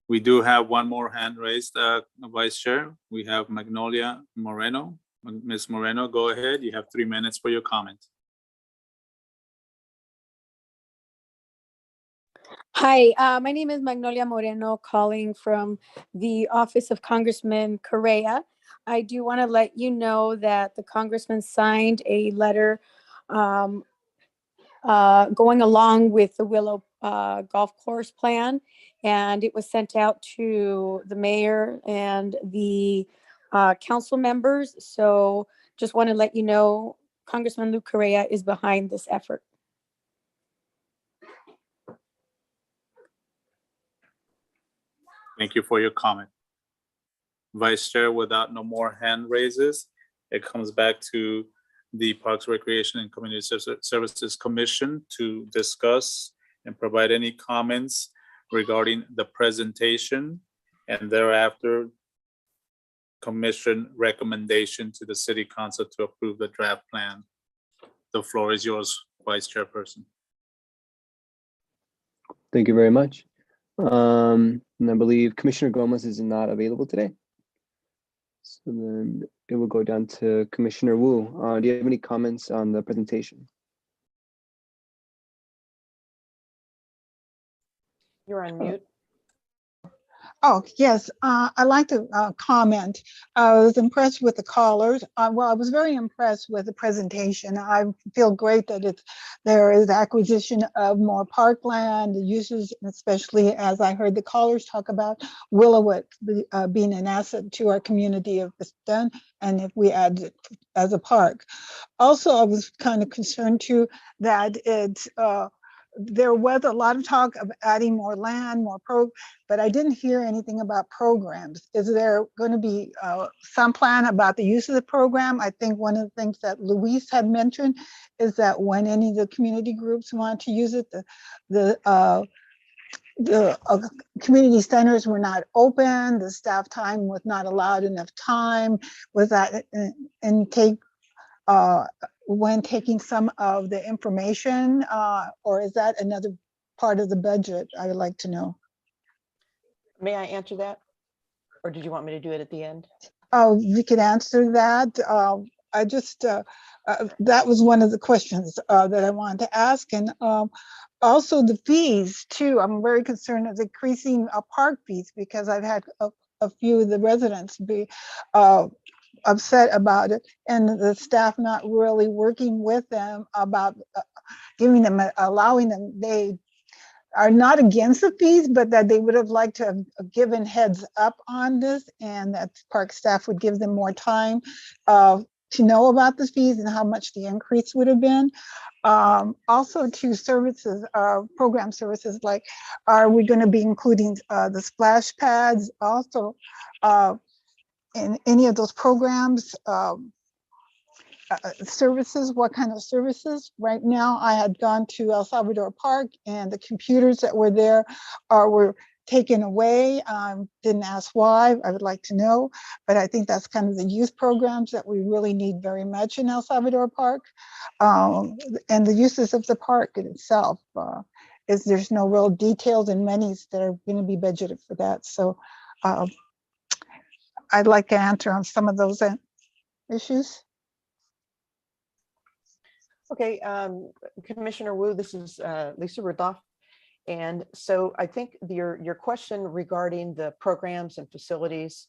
Speaker 1: We do have one more hand raised, Vice Chair. We have Magnolia Moreno. Ms. Moreno, go ahead. You have 3 minutes for your comment.
Speaker 14: Hi, my name is Magnolia Moreno, calling from the office of Congressman Correa. I do want to let you know that the congressman signed a letter going along with the Willow Golf Course plan, and it was sent out to the mayor and the council members. So just want to let you know, Congressman Lou Correa is behind this effort.
Speaker 1: Thank you for your comment. Vice Chair, without no more hand raises, it comes back to the Parks, Recreation, and Community Services Commission to discuss and provide any comments regarding the presentation, and thereafter commission recommendation to the City Council to approve the draft plan. The floor is yours, Vice Chairperson.
Speaker 2: Thank you very much. And I believe Commissioner Gomez is not available today. So then it will go down to Commissioner Wu. Do you have any comments on the presentation?
Speaker 6: You're on mute.
Speaker 5: Oh, yes, I'd like to comment. I was impressed with the callers. Well, I was very impressed with the presentation. I feel great that there is acquisition of more parkland uses, especially as I heard the callers talk about Willowwood being an asset to our community if it's done, and if we add it as a park. Also, I was kind of concerned too that there was a lot of talk of adding more land, but I didn't hear anything about programs. Is there going to be some plan about the use of the program? I think one of the things that Luis had mentioned is that when any of the community groups want to use it, the community centers were not open, the staff time was not allowed enough time. Was that when taking some of the information, or is that another part of the budget? I would like to know.
Speaker 6: May I answer that? Or did you want me to do it at the end?
Speaker 5: Oh, you could answer that. I just, that was one of the questions that I wanted to ask. And also the fees too. I'm very concerned of increasing park fees because I've had a few of the residents be upset about it, and the staff not really working with them about giving them, allowing them. They are not against the fees, but that they would have liked to have given heads up on this, and that park staff would give them more time to know about the fees and how much the increase would have been. Also to services, program services, like, are we going to be including the splash pads also in any of those programs? Services, what kind of services? Right now, I had gone to El Salvador Park and the computers that were there were taken away. Didn't ask why, I would like to know, but I think that's kind of the youth programs that we really need very much in El Salvador Park. And the uses of the park in itself, there's no real details and monies that are going to be budgeted for that. So I'd like to answer on some of those issues.
Speaker 6: Okay, Commissioner Wu, this is Lisa Rudlaw. And so I think your question regarding the programs and facilities,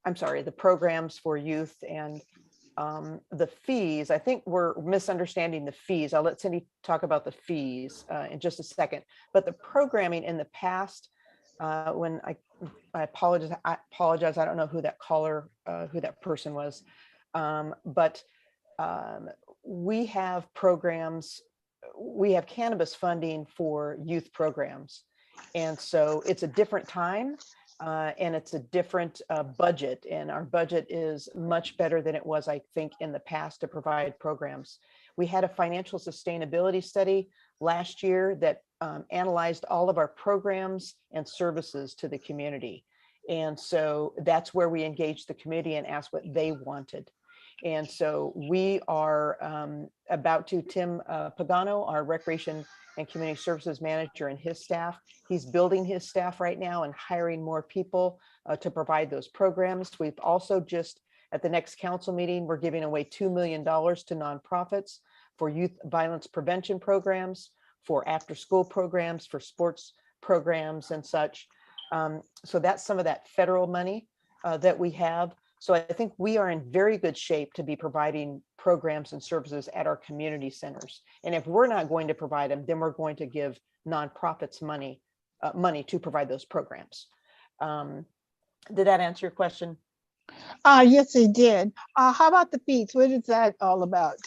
Speaker 6: I'm sorry, the programs for youth and the fees, I think we're misunderstanding the fees. I'll let Cindy talk about the fees in just a second. But the programming in the past, when I apologize, I don't know who that caller, who that person was, but we have programs, we have cannabis funding for youth programs. And so it's a different time and it's a different budget. And our budget is much better than it was, I think, in the past to provide programs. We had a financial sustainability study last year that analyzed all of our programs and services to the community. And so that's where we engaged the committee and asked what they wanted. And so we are about to, Tim Pagano, our Recreation and Community Services Manager, and his staff, he's building his staff right now and hiring more people to provide those programs. We've also just, at the next council meeting, we're giving away $2 million to nonprofits for youth violence prevention programs, for after school programs, for sports programs and such. So that's some of that federal money that we have. So I think we are in very good shape to be providing programs and services at our community centers. And if we're not going to provide them, then we're going to give nonprofits money to provide those programs. Did that answer your question?
Speaker 5: Yes, it did. How about the fees? What is that all about?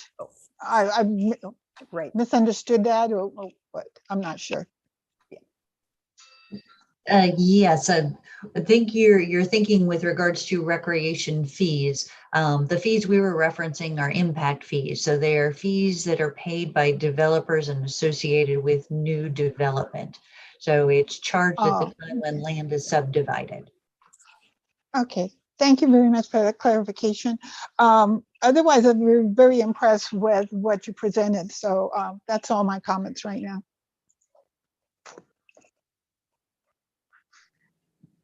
Speaker 5: I
Speaker 6: right.
Speaker 5: Misunderstood that or what? I'm not sure.
Speaker 7: Yes, I think you're thinking with regards to recreation fees. The fees we were referencing are impact fees. So they are fees that are paid by developers and associated with new development. So it's charged at the
Speaker 5: Oh,
Speaker 7: time when land is subdivided.
Speaker 5: okay. Thank you very much for that clarification. Otherwise, I'm very impressed with what you presented. So that's all my comments right now.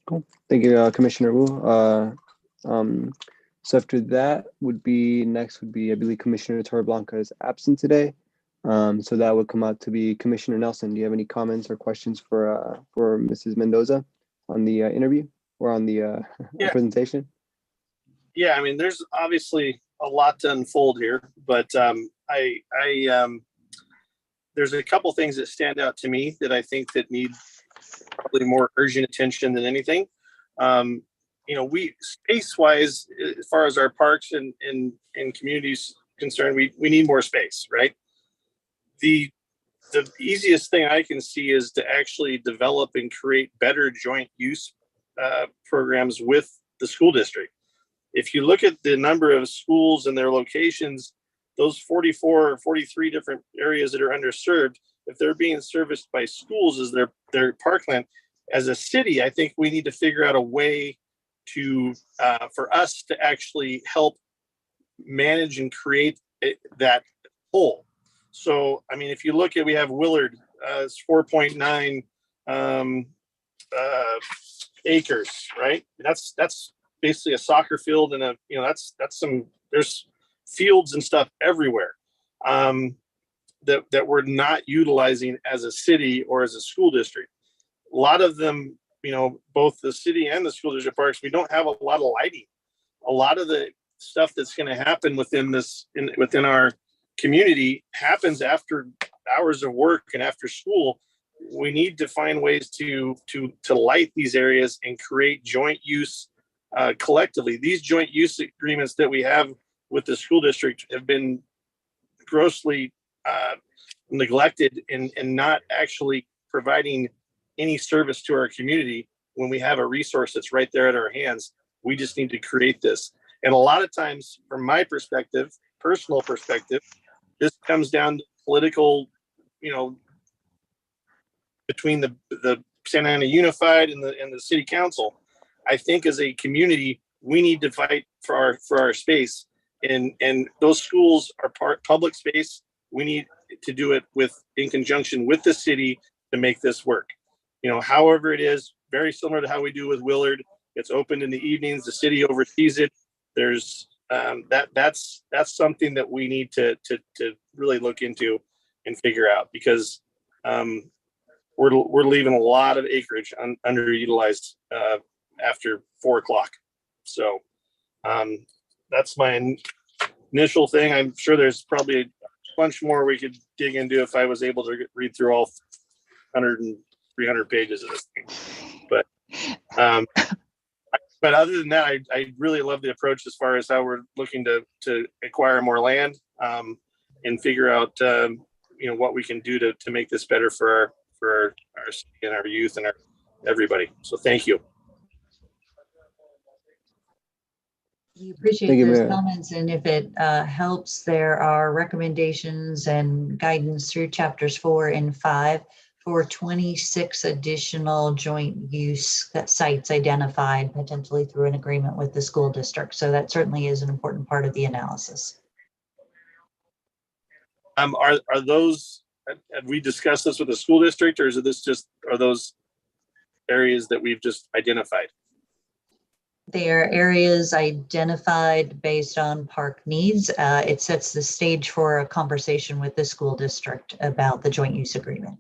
Speaker 2: Cool. Thank you, Commissioner Wu. So after that next would be, I believe Commissioner Torreblanca is absent today. So that would come out to be Commissioner Nelson. Do you have any comments or questions for Mrs. Mendoza on the interview or on the
Speaker 4: Yeah.
Speaker 2: presentation?
Speaker 4: Yeah, I mean, there's obviously a lot to unfold here, but there's a couple things that stand out to me that I think that need probably more urgent attention than anything. We space-wise, as far as our parks and communities concerned, we need more space, right? The easiest thing I can see is to actually develop and create better joint use programs with the school district. If you look at the number of schools and their locations, those 44 or 43 different areas that are underserved, if they're being serviced by schools as their parkland, as a city, I think we need to figure out a way to for us to actually help manage and create that whole. So, I mean, if you look at, we have Willard, it's 4.9 acres, right? That's basically a soccer field and there's fields and stuff everywhere that we're not utilizing as a city or as a school district. A lot of them, both the city and the school district parks, we don't have a lot of lighting. A lot of the stuff that's going to happen within our community happens after hours of work and after school. We need to find ways to light these areas and create joint use collectively. These joint use agreements that we have with the school district have been grossly neglected and not actually providing any service to our community when we have a resource that's right there at our hands. We just need to create this. And a lot of times, from my perspective, personal perspective, this comes down to political, between the Santana Unified and the city council. I think as a community, we need to fight for our space, and those schools are public space. We need to do it in conjunction with the city to make this work. However it is, very similar to how we do with Willard. It's open in the evenings. The city oversees it. There's that's something that we need to really look into and figure out, because we're leaving a lot of acreage underutilized after 4 o'clock. So that's my initial thing. I'm sure there's probably a bunch more we could dig into if I was able to read through all 100 and 300 pages of this thing. But other than that, I really love the approach as far as how we're looking to acquire more land and figure out what we can do to make this better for our city and our youth and everybody. So thank you.
Speaker 7: We appreciate
Speaker 2: Thank you,
Speaker 7: those
Speaker 2: Mayor.
Speaker 7: comments, and if it helps, there are recommendations and guidance through chapters 4 and 5 for 26 additional joint use sites identified potentially through an agreement with the school district. So that certainly is an important part of the analysis.
Speaker 4: Are those, have we discussed this with the school district, or are those areas that we've just identified?
Speaker 7: They are areas identified based on park needs. It sets the stage for a conversation with the school district about the joint use agreement.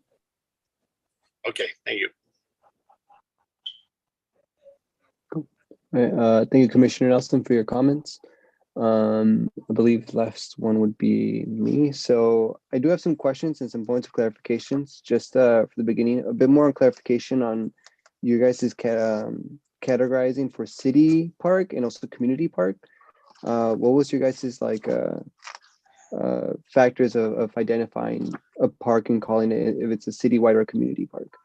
Speaker 4: Okay, thank you.
Speaker 2: Thank you, Commissioner Nelson, for your comments. I believe the last one would be me. So I do have some questions and some points of clarifications. Just for the beginning, a bit more clarification on you guys' categorizing for city park and also community park. What was your guys' factors of identifying a park and calling it if it's a citywide or a community park?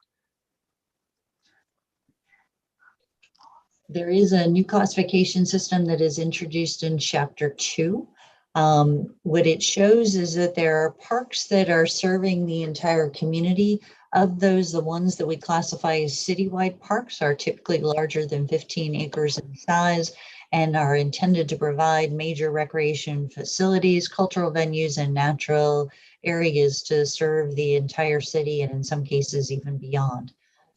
Speaker 7: There is a new classification system that is introduced in Chapter 2. What it shows is that there are parks that are serving the entire community. Of those, the ones that we classify as citywide parks are typically larger than 15 acres in size and are intended to provide major recreation facilities, cultural venues, and natural areas to serve the entire city and in some cases even beyond.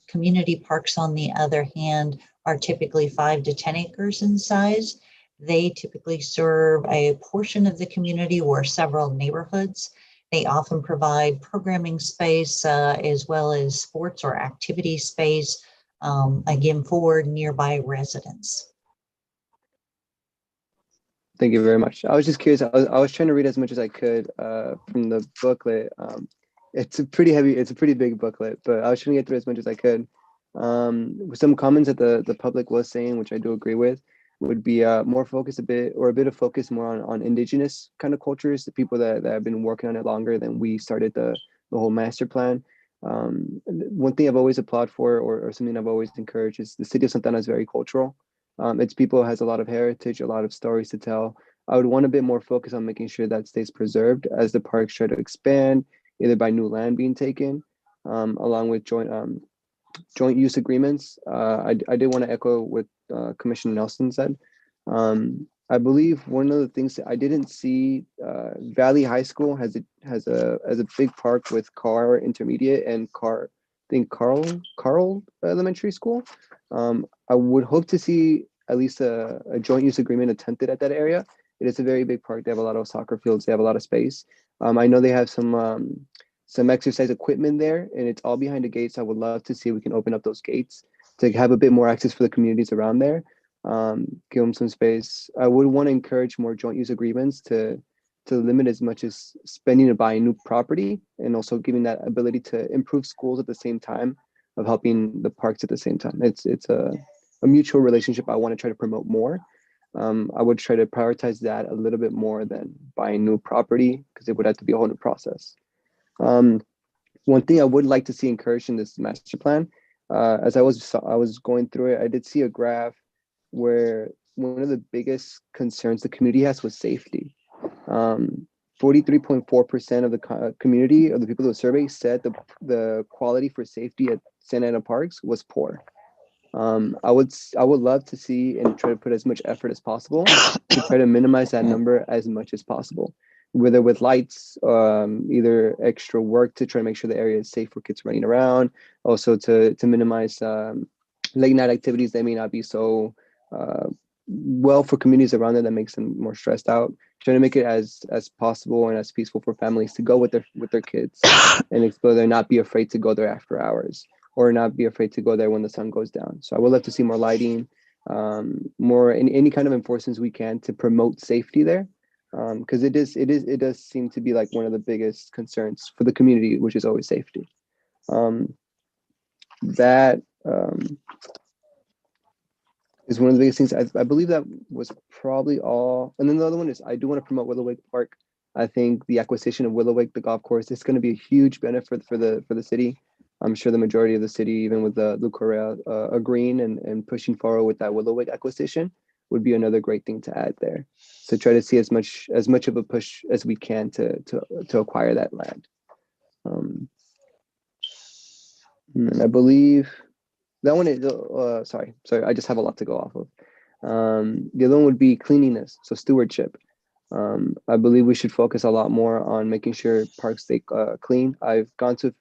Speaker 7: Community parks, on the other hand, are typically 5 to 10 acres in size. They typically serve a portion of the community or several neighborhoods. They often provide programming space as well as sports or activity space, again, for nearby residents.
Speaker 2: Thank you very much. I was just curious. I was trying to read as much as I could from the booklet. It's a pretty big booklet, but I was trying to get through as much as I could. Some comments that the public was saying, which I do agree with, would be more focus a bit of focus more on indigenous kind of cultures, the people that have been working on it longer than we started the whole master plan. One thing I've always applauded for, or something I've always encouraged, is the city of Santana is very cultural. Its people has a lot of heritage, a lot of stories to tell. I would want a bit more focus on making sure that stays preserved as the parks try to expand, either by new land being taken, along with joint use agreements. I did want to echo what Commissioner Nelson said. I believe one of the things that I didn't see, Valley High School has a big park with Carr Intermediate and Carl Elementary School. I would hope to see at least a joint use agreement attempted at that area. It is a very big park. They have a lot of soccer fields. They have a lot of space. I know they have some exercise equipment there, and it's all behind the gates. I would love to see if we can open up those gates to have a bit more access for the communities around there. Give them some space. I would want to encourage more joint use agreements to limit as much as spending to buy new property, and also giving that ability to improve schools at the same time of helping the parks at the same time. It's a mutual relationship I want to try to promote more. I would try to prioritize that a little bit more than buying new property, because it would have to be a whole new process. One thing I would like to see encouraged in this master plan, as I was going through it, I did see a graph where one of the biggest concerns the community has was safety. 43.4% of the community, of the people that were surveyed, said the quality for safety at Santa Ana parks was poor. I would love to see and try to put as much effort as possible to try to minimize that number as much as possible, whether with lights, either extra work to try to make sure the area is safe for kids running around, also to minimize late night activities that may not be so well for communities around there, that makes them more stressed out. Trying to make it as possible and as peaceful for families to go with their kids and explore there, not be afraid to go there after hours, or not be afraid to go there when the sun goes down. So I would love to see more lighting, more any kind of enforcements we can to promote safety there, because it does seem to be like one of the biggest concerns for the community, which is always safety. That is one of the biggest things. I believe that was probably all. And then the other one is, I do want to promote Willow Lake Park. I think the acquisition of Willow Lake, the golf course, is going to be a huge benefit for the city. I'm sure the majority of the city, even with Lou Correa agreeing and pushing forward with that Willow Lake acquisition, would be another great thing to add there. So try to see as much of a push as we can to acquire that land. And I believe that one is, sorry, I just have a lot to go off of. The other one would be cleanliness, so stewardship. I believe we should focus a lot more on making sure parks stay clean. I've gone to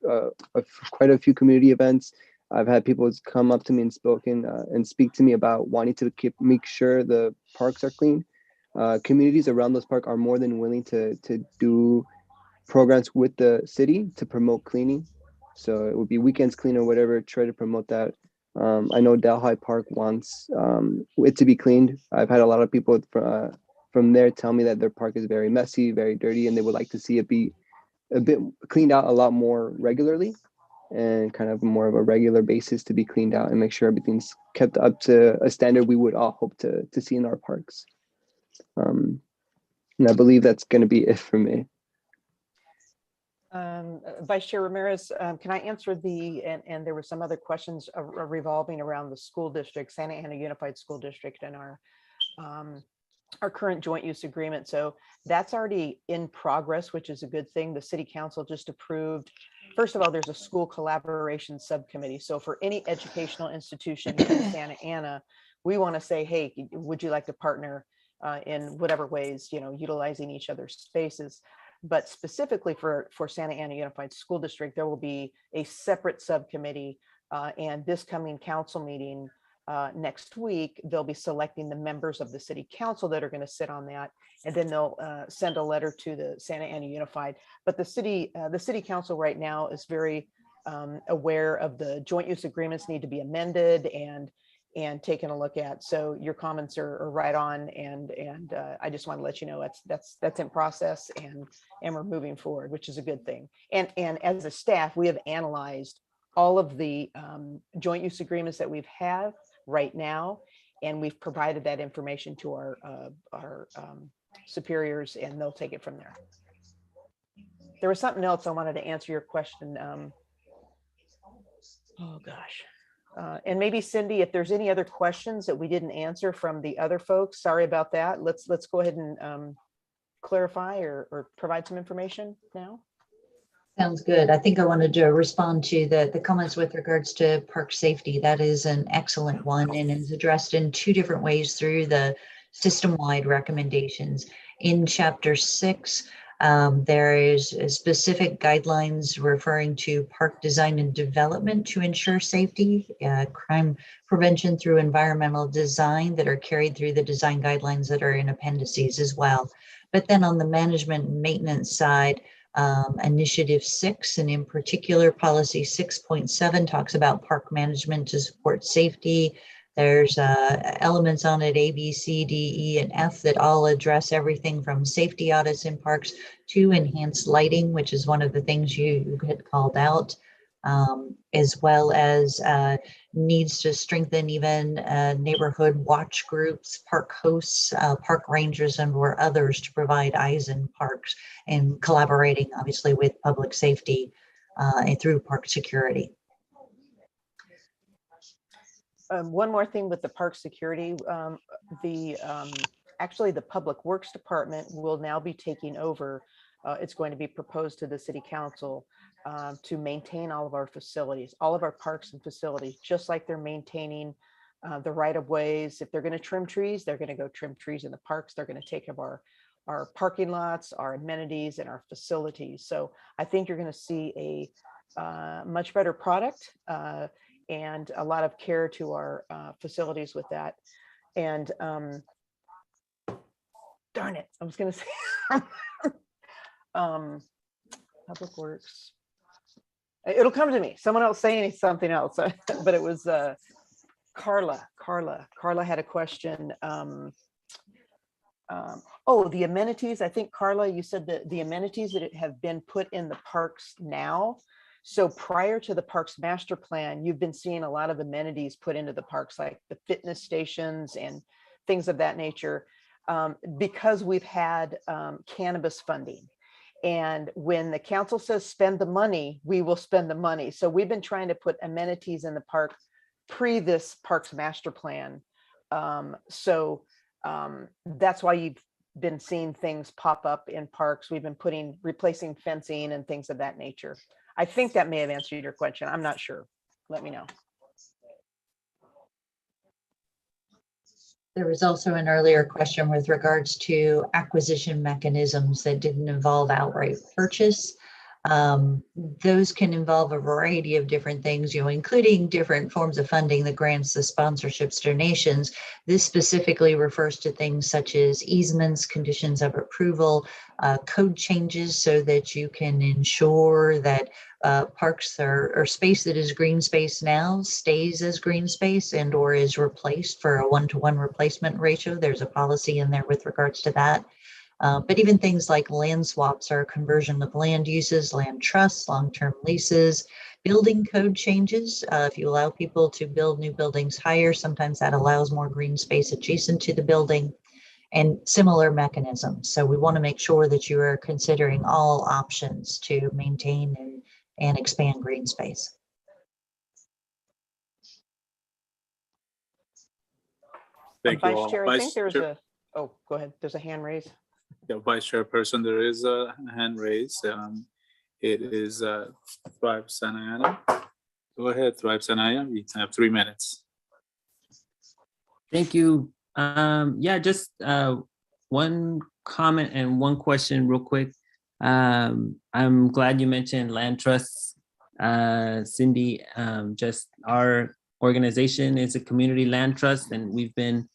Speaker 2: quite a few community events. I've had people come up to me and speak to me about wanting to make sure the parks are clean. Communities around those parks are more than willing to do programs with the city to promote cleaning. So it would be weekends clean or whatever, try to promote that. I know Delhi Park wants it to be cleaned. I've had a lot of people from there tell me that their park is very messy, very dirty, and they would like to see it be a bit cleaned out a lot more regularly, and kind of more of a regular basis to be cleaned out and make sure everything's kept up to a standard we would all hope to see in our parks. And I believe that's going to be it for me.
Speaker 6: Vice Chair Ramirez, can I answer and there were some other questions revolving around the school district, Santa Ana Unified School District, and our current joint use agreement. So that's already in progress, which is a good thing. The city council just approved. First of all, there's a school collaboration subcommittee. So for any educational institution in Santa Ana, we want to say, hey, would you like to partner in whatever ways, utilizing each other's spaces. But specifically for Santa Ana Unified School District, there will be a separate subcommittee. And this coming council meeting next week, they'll be selecting the members of the city council that are going to sit on that. And then they'll send a letter to the Santa Ana Unified. But the city council right now is very aware of the joint use agreements need to be amended and taken a look at. So your comments are right on, and I just want to let you know that's in process, and we're moving forward, which is a good thing. And as a staff, we have analyzed all of the joint use agreements that we've had right now, and we've provided that information to our superiors, and they'll take it from there. There was something else I wanted to answer your question. Oh gosh. And maybe Cindy, if there's any other questions that we didn't answer from the other folks, sorry about that. Let's go ahead and clarify or provide some information now.
Speaker 7: Sounds good. I think I wanted to respond to the comments with regards to park safety. That is an excellent one and is addressed in two different ways through the system-wide recommendations. In Chapter 6, there is specific guidelines referring to park design and development to ensure safety, crime prevention through environmental design that are carried through the design guidelines that are in appendices as well. But then on the management and maintenance side, Initiative 6, and in particular Policy 6.7 talks about park management to support safety. There's elements on it, A, B, C, D, E, and F that all address everything from safety audits in parks to enhanced lighting, which is one of the things you had called out, as well as needs to strengthen even neighborhood watch groups, park hosts, park rangers, and or others to provide eyes in parks, and collaborating obviously with public safety and through park security.
Speaker 6: One more thing with the park security, actually the Public Works Department will now be taking over. It's going to be proposed to the City Council to maintain all of our facilities, all of our parks and facilities, just like they're maintaining the right of ways. If they're going to trim trees, they're going to go trim trees in the parks. They're going to take care of our parking lots, our amenities, and our facilities. So I think you're going to see a much better product and a lot of care to our facilities with that. And darn it, I was going to say Public Works. It'll come to me. Someone else saying something else, but it was Carla. Carla had a question. Oh, the amenities. I think Carla, you said that the amenities that have been put in the parks now. So prior to the Parks Master Plan, you've been seeing a lot of amenities put into the parks, like the fitness stations and things of that nature, because we've had cannabis funding. And when the council says spend the money, we will spend the money. So we've been trying to put amenities in the park pre this Parks Master Plan. So that's why you've been seeing things pop up in parks. We've been replacing fencing and things of that nature. I think that may have answered your question. I'm not sure. Let me know.
Speaker 7: There was also an earlier question with regards to acquisition mechanisms that didn't involve outright purchase. Those can involve a variety of different things, including different forms of funding, the grants, the sponsorships, donations. This specifically refers to things such as easements, conditions of approval, code changes so that you can ensure that parks or space that is green space now stays as green space and or is replaced for a 1-to-1 replacement ratio. There's a policy in there with regards to that. But even things like land swaps or conversion of land uses, land trusts, long-term leases, building code changes. If you allow people to build new buildings higher, sometimes that allows more green space adjacent to the building. and similar mechanisms. So we want to make sure that you are considering all options to maintain and expand green space.
Speaker 1: Thank you
Speaker 6: Vice
Speaker 1: all.
Speaker 6: Chair, I think there's
Speaker 1: Chair-
Speaker 6: a, oh, go ahead. There's a hand raised.
Speaker 1: Yeah, Vice Chairperson, there is a hand raised. It is Thrive Santana. Go ahead, Thrive Santana. You have 3 minutes.
Speaker 8: Thank you. Yeah, just one comment and one question real quick. I'm glad you mentioned land trusts. Cindy, just our organization is a community land trust, and we've been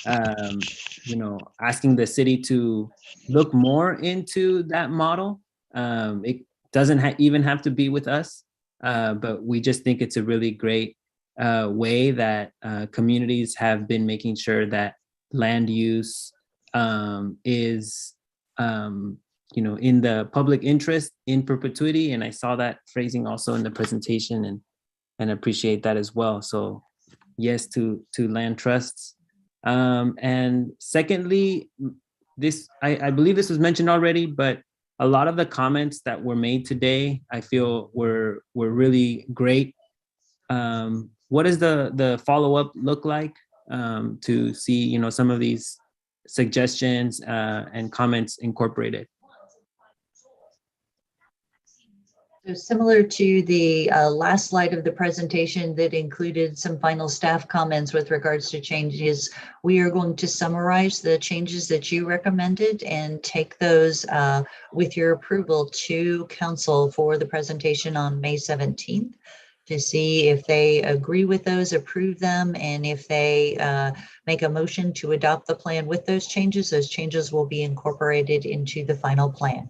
Speaker 8: asking the city to look more into that model. It doesn't even have to be with us, but we just think it's a really great way that communities have been making sure that land use is in the public interest in perpetuity. And I saw that phrasing also in the presentation, and appreciate that as well. So yes to land trusts. And secondly, I believe this was mentioned already, but a lot of the comments that were made today, I feel were really great. What does the follow-up look like to see some of these suggestions and comments incorporated?
Speaker 7: So similar to the last slide of the presentation that included some final staff comments with regards to changes, we are going to summarize the changes that you recommended and take those with your approval to council for the presentation on May 17th to see if they agree with those, approve them, and if they make a motion to adopt the plan with those changes will be incorporated into the final plan.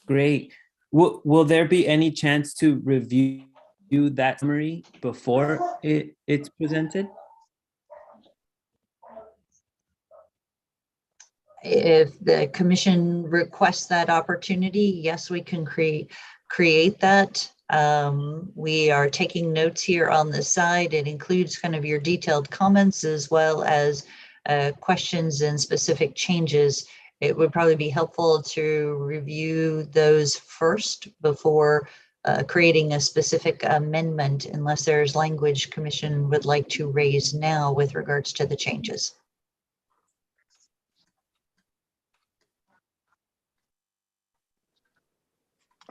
Speaker 8: Great. Will there be any chance to review that summary before it's presented?
Speaker 7: If the commission requests that opportunity, yes, we can create that. We are taking notes here on the side. It includes kind of your detailed comments as well as questions and specific changes. It would probably be helpful to review those first before creating a specific amendment, unless there's language commission would like to raise now with regards to the changes.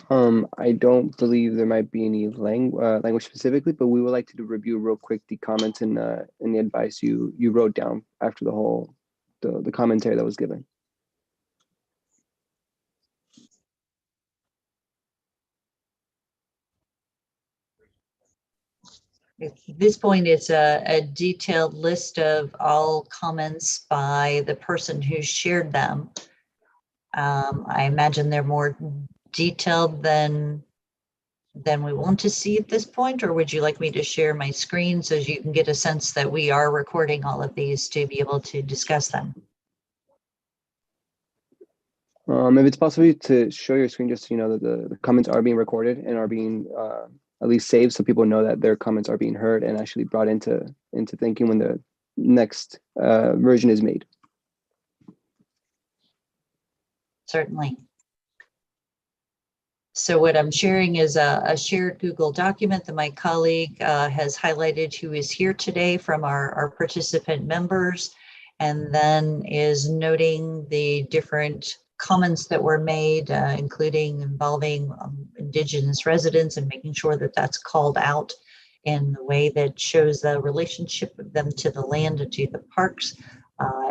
Speaker 2: I don't believe there might be any language specifically, but we would like to review real quick the comments and the advice you wrote down after the commentary that was given.
Speaker 7: At this point, it's a detailed list of all comments by the person who shared them. I imagine they're more detailed than we want to see at this point, or would you like me to share my screen so you can get a sense that we are recording all of these to be able to discuss them?
Speaker 2: If it's possible to show your screen, just so you know that the comments are being recorded and are being at least saved, so people know that their comments are being heard and actually brought into thinking when the next version is made.
Speaker 7: Certainly. So what I'm sharing is a shared Google document that my colleague has highlighted, who is here today from our participant members, and then is noting the different comments that were made, including involving Indigenous residents, and making sure that that's called out in the way that shows the relationship of them to the land and to the parks.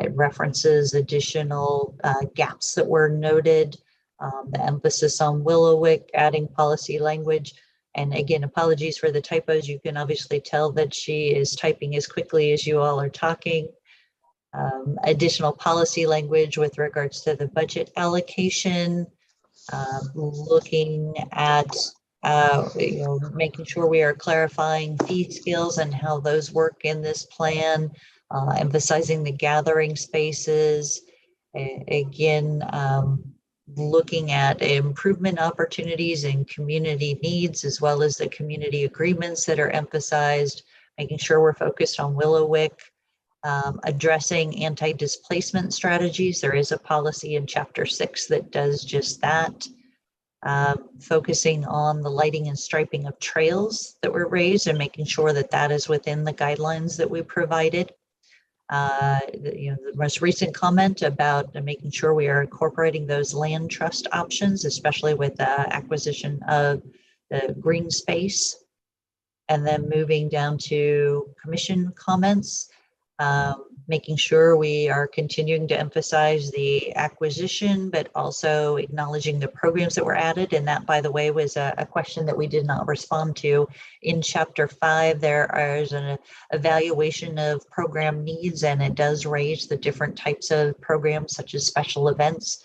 Speaker 7: It references additional gaps that were noted, the emphasis on Willowick, adding policy language. And again, apologies for the typos. You can obviously tell that she is typing as quickly as you all are talking. Additional policy language with regards to the budget allocation, looking at making sure we are clarifying fee scales and how those work in this plan, emphasizing the gathering spaces. Again, looking at improvement opportunities and community needs, as well as the community agreements that are emphasized, making sure we're focused on Willowick, addressing anti-displacement strategies. There is a policy in Chapter 6 that does just that. Focusing on the lighting and striping of trails that were raised and making sure that that is within the guidelines that we provided. The most recent comment about making sure we are incorporating those land trust options, especially with the acquisition of the green space. And then moving down to commission comments, making sure we are continuing to emphasize the acquisition, but also acknowledging the programs that were added. And that, by the way, was a question that we did not respond to. In Chapter 5, there is an evaluation of program needs, and it does raise the different types of programs, such as special events,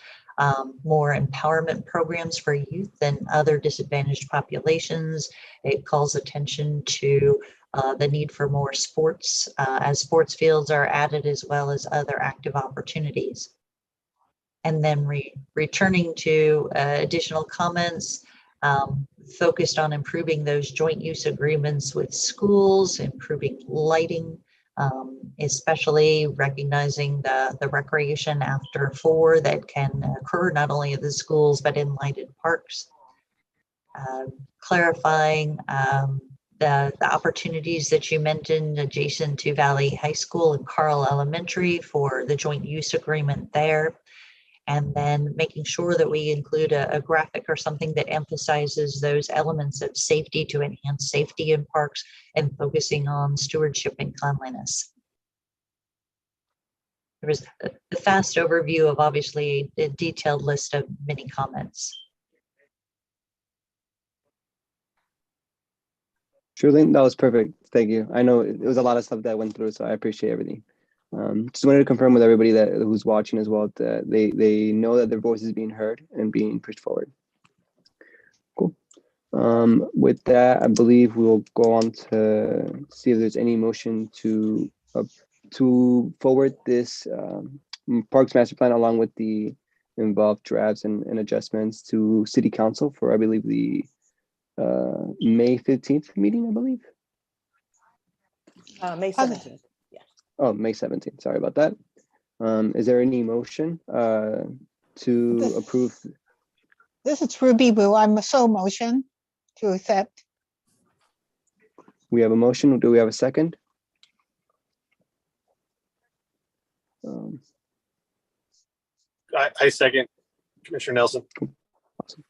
Speaker 7: more empowerment programs for youth and other disadvantaged populations. It calls attention to the need for more sports as sports fields are added, as well as other active opportunities. And then returning to additional comments, focused on improving those joint use agreements with schools, improving lighting, especially recognizing the recreation after 4 that can occur not only at the schools, but in lighted parks. Clarifying the opportunities that you mentioned adjacent to Valley High School and Carl Elementary for the joint use agreement there. And then making sure that we include a graphic or something that emphasizes those elements of safety to enhance safety in parks and focusing on stewardship and cleanliness. There was a fast overview of obviously a detailed list of many comments.
Speaker 2: Shirley, that was perfect. Thank you. I know it was a lot of stuff that went through, so I appreciate everything. Just wanted to confirm with everybody that who's watching as well that they know that their voice is being heard and being pushed forward. Cool. With that, I believe we'll go on to see if there's any motion to forward this Parks Master Plan along with the involved drafts and adjustments to City Council for, I believe, the May 15th meeting, I believe.
Speaker 6: May 17th.
Speaker 2: Oh, May 17th. Sorry about that. Is there any motion to approve?
Speaker 5: This is Ruby Wu. I'm so motion to accept.
Speaker 2: We have a motion. Do we have a second?
Speaker 4: I second Commissioner Nelson.
Speaker 2: Awesome.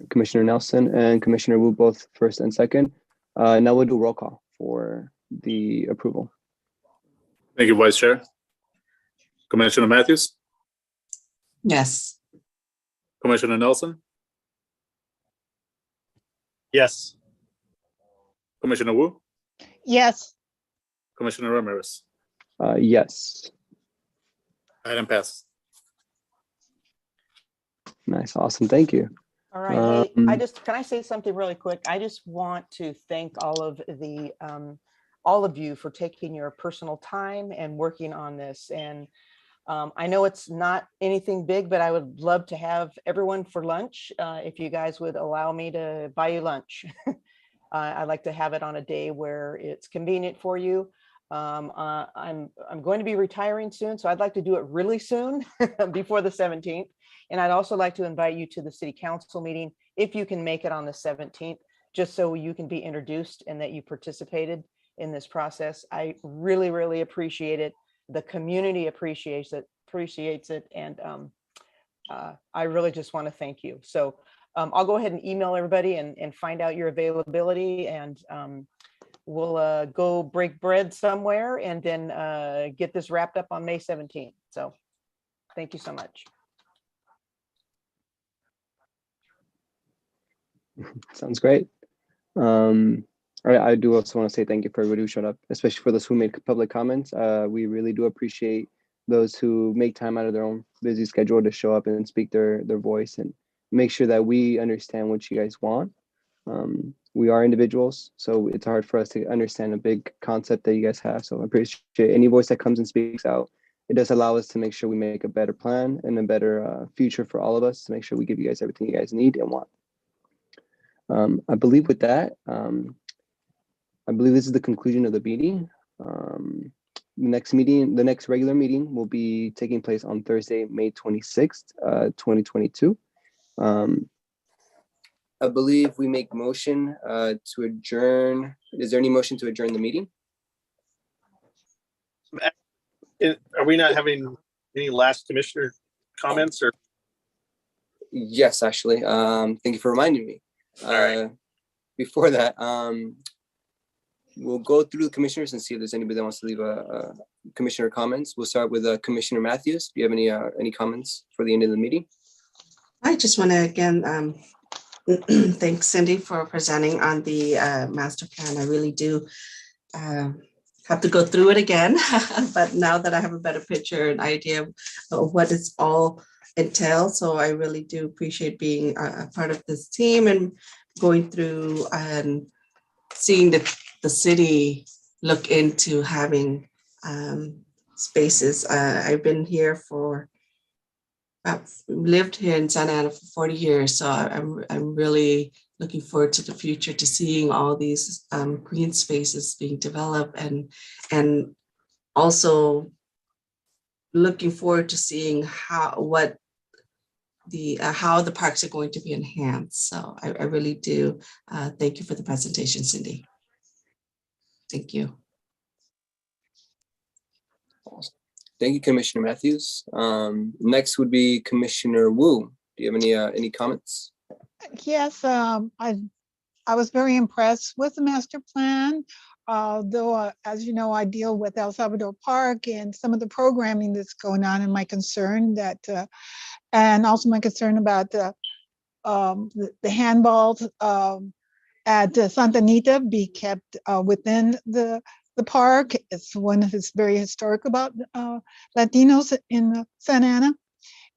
Speaker 2: Commissioner Nelson and Commissioner Wu both first and second. Now we'll do roll call for the approval.
Speaker 1: Thank you, Vice Chair. Commissioner Matthews,
Speaker 3: Yes.
Speaker 1: Commissioner Nelson,
Speaker 4: Yes.
Speaker 1: Commissioner Wu,
Speaker 5: Yes.
Speaker 1: Commissioner Ramirez.
Speaker 2: Yes.
Speaker 1: Item passes.
Speaker 2: Nice. Awesome. Thank you.
Speaker 6: All right. Hey, can I say something really quick? I just want to thank all of you for taking your personal time and working on this. And I know it's not anything big, but I would love to have everyone for lunch. If you guys would allow me to buy you lunch. I'd like to have it on a day where it's convenient for you. I'm going to be retiring soon, so I'd like to do it really soon before the 17th. And I'd also like to invite you to the City Council meeting if you can make it on the 17th, just so you can be introduced and that you participated in this process. I really, really appreciate it. The community appreciates it. And I really just want to thank you. So I'll go ahead and email everybody and find out your availability, and we'll go break bread somewhere and then get this wrapped up on May 17th. So thank you so much.
Speaker 2: Sounds great. I do also want to say thank you for everybody who showed up, especially for those who made public comments. We really do appreciate those who make time out of their own busy schedule to show up and speak their voice and make sure that we understand what you guys want. We are individuals, so it's hard for us to understand a big concept that you guys have. So I appreciate any voice that comes and speaks out. It does allow us to make sure we make a better plan and a better future for all of us, to make sure we give you guys everything you guys need and want. I believe with that, I I believe this is the conclusion of the meeting. The next regular meeting will be taking place on Thursday, May 26th, 2022. I believe we make motion to adjourn. Is there any motion to adjourn the meeting?
Speaker 4: Are we not having any last commissioner comments or?
Speaker 2: Yes, actually. Thank you for reminding me.
Speaker 4: All right.
Speaker 2: Before that, we'll go through the commissioners and see if there's anybody that wants to leave a commissioner comments. We'll start with Commissioner Matthews. Do you have any comments for the end of the meeting?
Speaker 3: I just want to again thank Cindy for presenting on the master plan. I really do have to go through it again, but now that I have a better picture and idea of what it's all entails, so I really do appreciate being a part of this team and going through and seeing the city look into having spaces. I've been here lived here in Santa Ana for 40 years, so I'm really looking forward to the future, to seeing all these green spaces being developed, and also looking forward to seeing how the parks are going to be enhanced. So I really do thank you for the presentation, Cindy. Thank you.
Speaker 2: Thank you, Commissioner Matthews. Next would be Commissioner Wu. Do you have any comments?
Speaker 5: Yes, I was very impressed with the master plan. Though, as you know, I deal with El Salvador Park and some of the programming that's going on, and my concern and also my concern about the handball at Santa Anita be kept within the park. It's one that's very historic about Latinos in Santa Ana.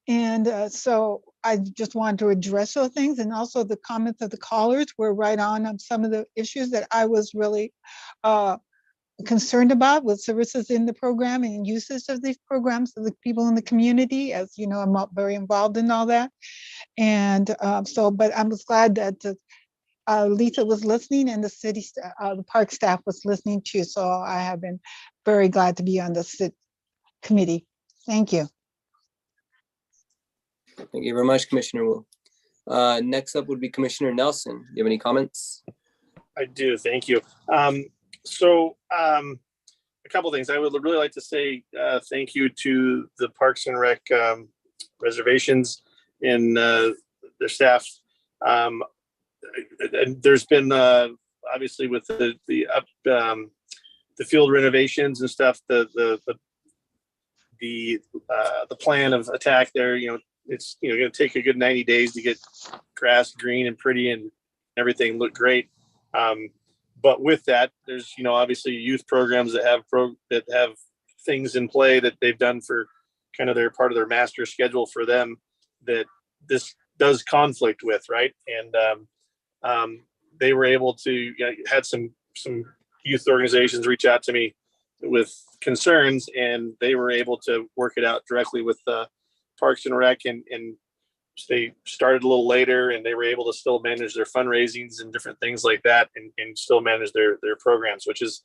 Speaker 5: And so I just wanted to address those things, and also the comments of the callers were right on some of the issues that I was really concerned about with services in the program and uses of these programs of the people in the community. As you know, I'm very involved in all that. And but I was glad that Lisa was listening and the park staff was listening too. So I have been very glad to be on the committee. Thank you.
Speaker 2: Thank you very much, Commissioner Wu. Next up would be Commissioner Nelson. Do you have any comments?
Speaker 4: I do, thank you. A couple of things. I would really like to say thank you to the Parks and Rec reservations and their staff. And there's been obviously with the field renovations and stuff, the plan of attack there, it's going to take a good 90 days to get grass green and pretty and everything look great. But with that, there's obviously youth programs that have things in play that they've done for kind of their part of their master schedule for them that this does conflict with, right? And they were able to had some youth organizations reach out to me with concerns, and they were able to work it out directly with Parks and Rec, and they started a little later, and they were able to still manage their fundraisings and different things like that, and still manage their programs, which is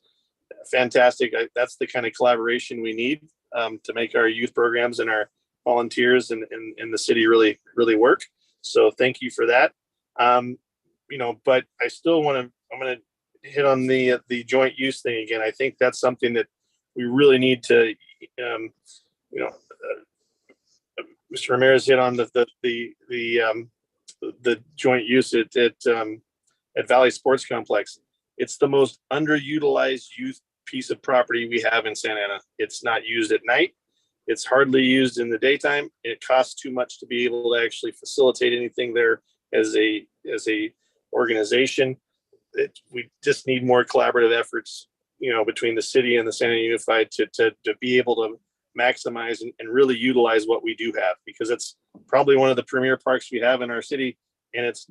Speaker 4: fantastic. That's the kind of collaboration we need to make our youth programs and our volunteers in the city really work. So thank you for that. But I still I'm going to hit on the joint use thing again. I think that's something that we really need to, Mr. Ramirez hit on the joint use at Valley Sports Complex. It's the most underutilized youth piece of property we have in Santa Ana. It's not used at night. It's hardly used in the daytime. It costs too much to be able to actually facilitate anything there as a organization. We just need more collaborative efforts, between the city and the Santa Ana Unified to be able to maximize and really utilize what we do have, because it's probably one of the premier parks we have in our city, and it's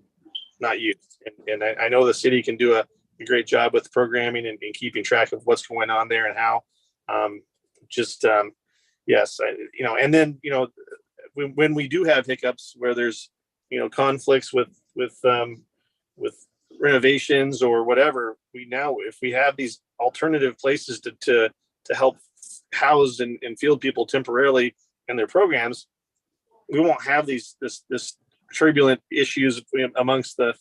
Speaker 4: not used. And I know the city can do a great job with programming and keeping track of what's going on there and how. Yes, and then when we do have hiccups where there's conflicts with renovations or whatever, we now, if we have these alternative places to help house and field people temporarily in their programs, we won't have this turbulent issues amongst the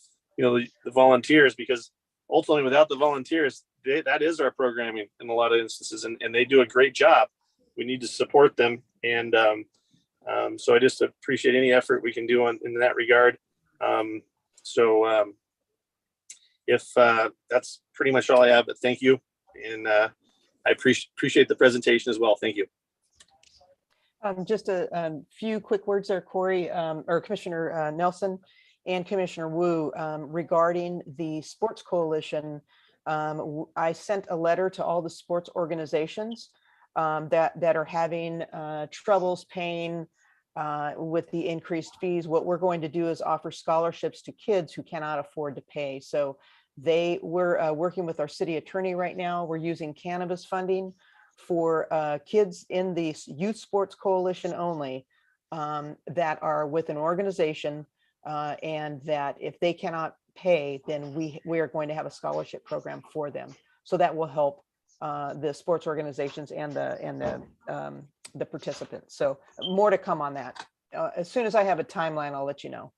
Speaker 4: volunteers, because ultimately without the volunteers, that is our programming in a lot of instances, and they do a great job. We need to support them, and so I just appreciate any effort we can do in that regard. If that's pretty much all I have, but thank you, and I appreciate the presentation as well. Thank you.
Speaker 6: Just a few quick words there, Corey, or Commissioner Nelson and Commissioner Wu, regarding the Sports Coalition. I sent a letter to all the sports organizations that are having troubles paying with the increased fees. What we're going to do is offer scholarships to kids who cannot afford to pay. So we're working with our city attorney right now. We're using cannabis funding for kids in the Youth Sports Coalition only, that are with an organization, and that if they cannot pay, then we are going to have a scholarship program for them. So that will help the sports organizations and the participants. So more to come on that. As soon as I have a timeline, I'll let you know.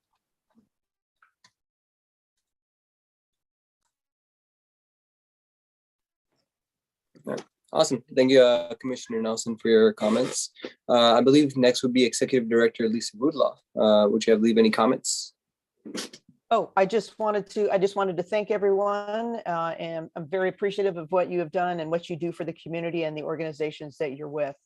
Speaker 2: Awesome. Thank you, Commissioner Nelson, for your comments. I believe next would be Executive Director Lisa Rudlaw. Would you have any comments?
Speaker 6: Oh, I just wanted to thank everyone, and I'm very appreciative of what you have done and what you do for the community and the organizations that you're with.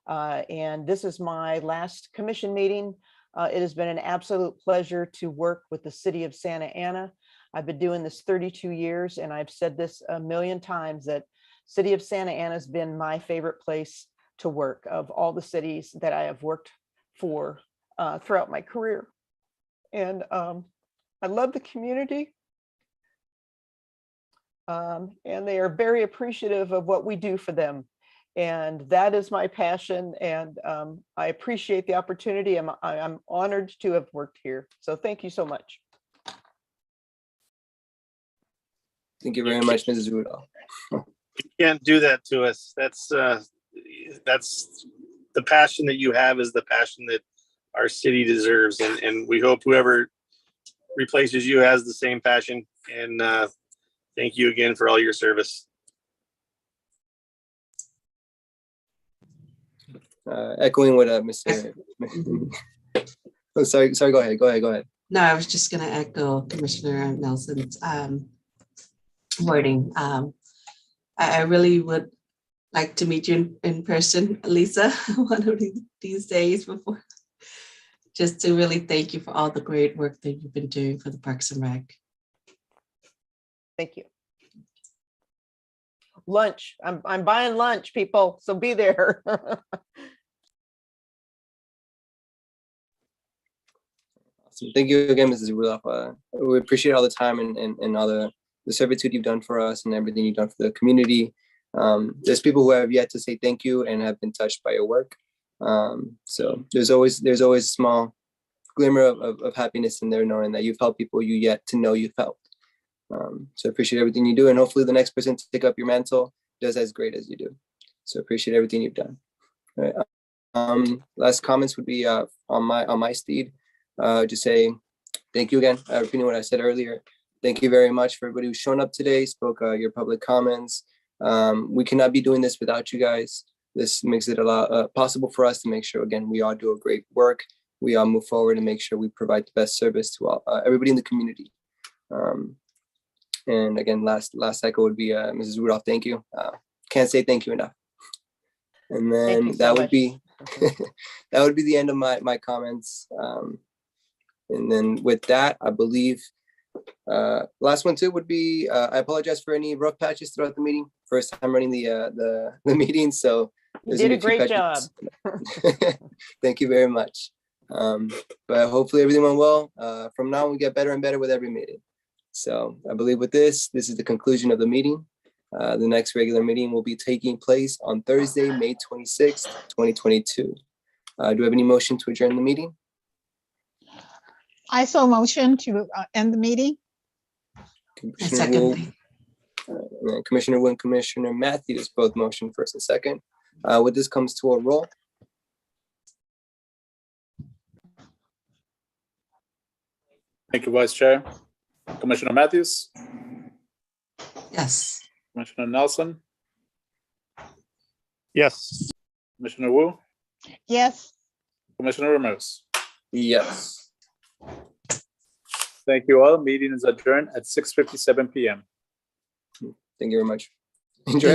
Speaker 6: And this is my last commission meeting. It has been an absolute pleasure to work with the city of Santa Ana. I've been doing this 32 years, and I've said this a million times, that city of Santa Ana has been my favorite place to work of all the cities that I have worked for throughout my career. And I love the community, and they are very appreciative of what we do for them. And that is my passion, and I appreciate the opportunity. I'm honored to have worked here. So thank you so much.
Speaker 2: Thank you very much, Mrs. Rudolph.
Speaker 4: You can't do that to us. That's the passion that you have is the passion that our city deserves, and we hope whoever replaces you has the same passion. And thank you again for all your service.
Speaker 2: Echoing what Mr. Oh, sorry. Go ahead.
Speaker 3: No, I was just going to echo Commissioner Nelson's wording. I really would like to meet you in person, Lisa, one of these days, before, just to really thank you for all the great work that you've been doing for the Parks and Rec.
Speaker 6: Thank you. Lunch. I'm buying lunch, people, so be there.
Speaker 2: Awesome. Thank you again, Mrs. Rudolph. We appreciate all the time and all the servitude you've done for us and everything you've done for the community. There's people who have yet to say thank you and have been touched by your work. So there's always a small glimmer of happiness in there, knowing that you've helped people you yet to know you've helped. So appreciate everything you do, and hopefully the next person to take up your mantle does as great as you do. So appreciate everything you've done. All right. Last comments would be on my steed. Just saying thank you again. Repeating what I said earlier. Thank you very much for everybody who's shown up today, spoke your public comments. We cannot be doing this without you guys. This makes it a lot possible for us to make sure, again, we all do a great work. We all move forward and make sure we provide the best service to all everybody in the community. And again, last cycle would be Mrs. Rudolph. Thank you. Can't say thank you enough. And then that would be that would be the end of my comments. And then with that, I believe last one too would be I apologize for any rough patches throughout the meeting. First time running the meeting, so
Speaker 6: you did a great job.
Speaker 2: Thank you very much. But hopefully everything went well. From now on, we get better and better with every meeting. So I believe with this is the conclusion of the meeting. The next regular meeting will be taking place on Thursday, May 26th, 2022. Do we have any motion to adjourn the meeting?
Speaker 5: I so motion to end the meeting.
Speaker 2: Commissioner Wu, and Commissioner Wu and Commissioner Matthews both motion first and second. With this comes to a roll.
Speaker 1: Thank you, Vice Chair. Commissioner Matthews,
Speaker 3: Yes.
Speaker 1: Commissioner Nelson,
Speaker 4: Yes.
Speaker 1: Commissioner Wu,
Speaker 5: Yes.
Speaker 1: Commissioner Ramirez.
Speaker 2: Yes.
Speaker 1: Thank you all. Meeting is adjourned at 6:57 PM.
Speaker 2: Thank you very much. Enjoy.